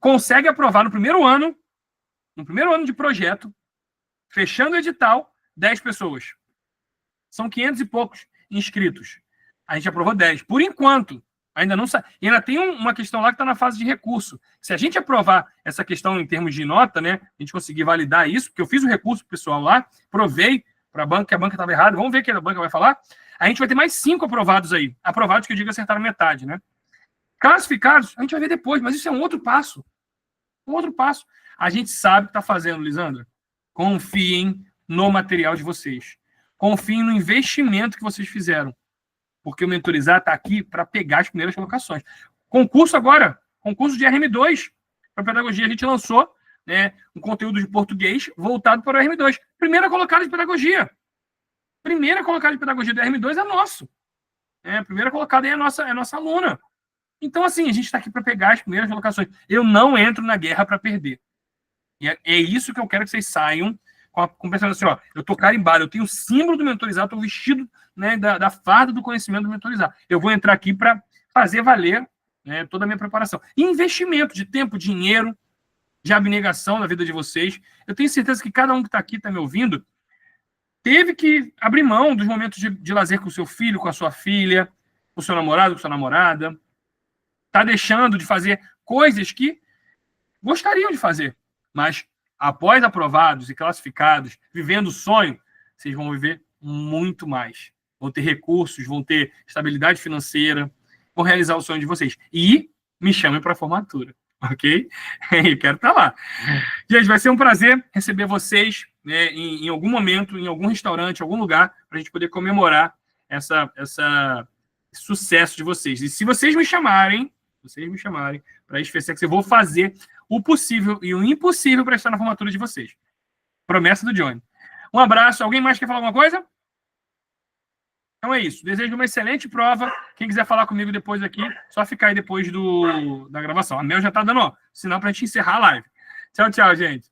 consegue aprovar no primeiro ano de projeto, fechando o edital, 10 pessoas. São 500 e poucos inscritos. A gente aprovou 10. Por enquanto, Ainda não sai. E ainda tem uma questão lá que está na fase de recurso. Se a gente aprovar essa questão em termos de nota, né, a gente conseguir validar isso, porque eu fiz o recurso pro pessoal lá, provei para a banca que a banca estava errada, vamos ver o que a banca vai falar. A gente vai ter mais 5 aprovados aí. Aprovados que eu digo acertaram metade, né? Classificados, a gente vai ver depois, mas isso é um outro passo. Um outro passo. A gente sabe o que está fazendo, Lisandra. Confiem no material de vocês. Confiem no investimento que vocês fizeram. Porque o Mentorizar está aqui para pegar as primeiras colocações. Concurso agora, concurso de RM2 para pedagogia. A gente lançou, né, um conteúdo de português voltado para o RM2. Primeira colocada de pedagogia. Primeira colocada de pedagogia do RM2 é nosso. A primeira colocada é a nossa aluna. Então, assim, a gente está aqui para pegar as primeiras colocações. Eu não entro na guerra para perder. E é isso que eu quero que vocês saiam com pensando assim, ó, eu tô carimbado, eu tenho o símbolo do Mentorizar, estou vestido, né, da farda do conhecimento do Mentorizar. Eu vou entrar aqui para fazer valer, né, toda a minha preparação. E investimento de tempo, dinheiro, de abnegação na vida de vocês. Eu tenho certeza que cada um que está aqui, está me ouvindo, teve que abrir mão dos momentos de lazer com o seu filho, com a sua filha, com o seu namorado, com a sua namorada. Está deixando de fazer coisas que gostariam de fazer. Mas, após aprovados e classificados, vivendo o sonho, vocês vão viver muito mais. Vão ter recursos, vão ter estabilidade financeira, vão realizar o sonho de vocês. E me chamem para a formatura, ok? Eu quero estar lá. Gente, vai ser um prazer receber vocês, né, em algum momento, em algum restaurante, em algum lugar, para a gente poder comemorar esse sucesso de vocês. E se vocês me chamarem para a SFSEX, eu vou fazer o possível e o impossível para estar na formatura de vocês. Promessa do Johnny. Um abraço. Alguém mais quer falar alguma coisa? Então é isso. Desejo uma excelente prova. Quem quiser falar comigo depois aqui, só ficar aí depois da gravação. A Mel já está dando sinal para a gente encerrar a live. Tchau, tchau, gente.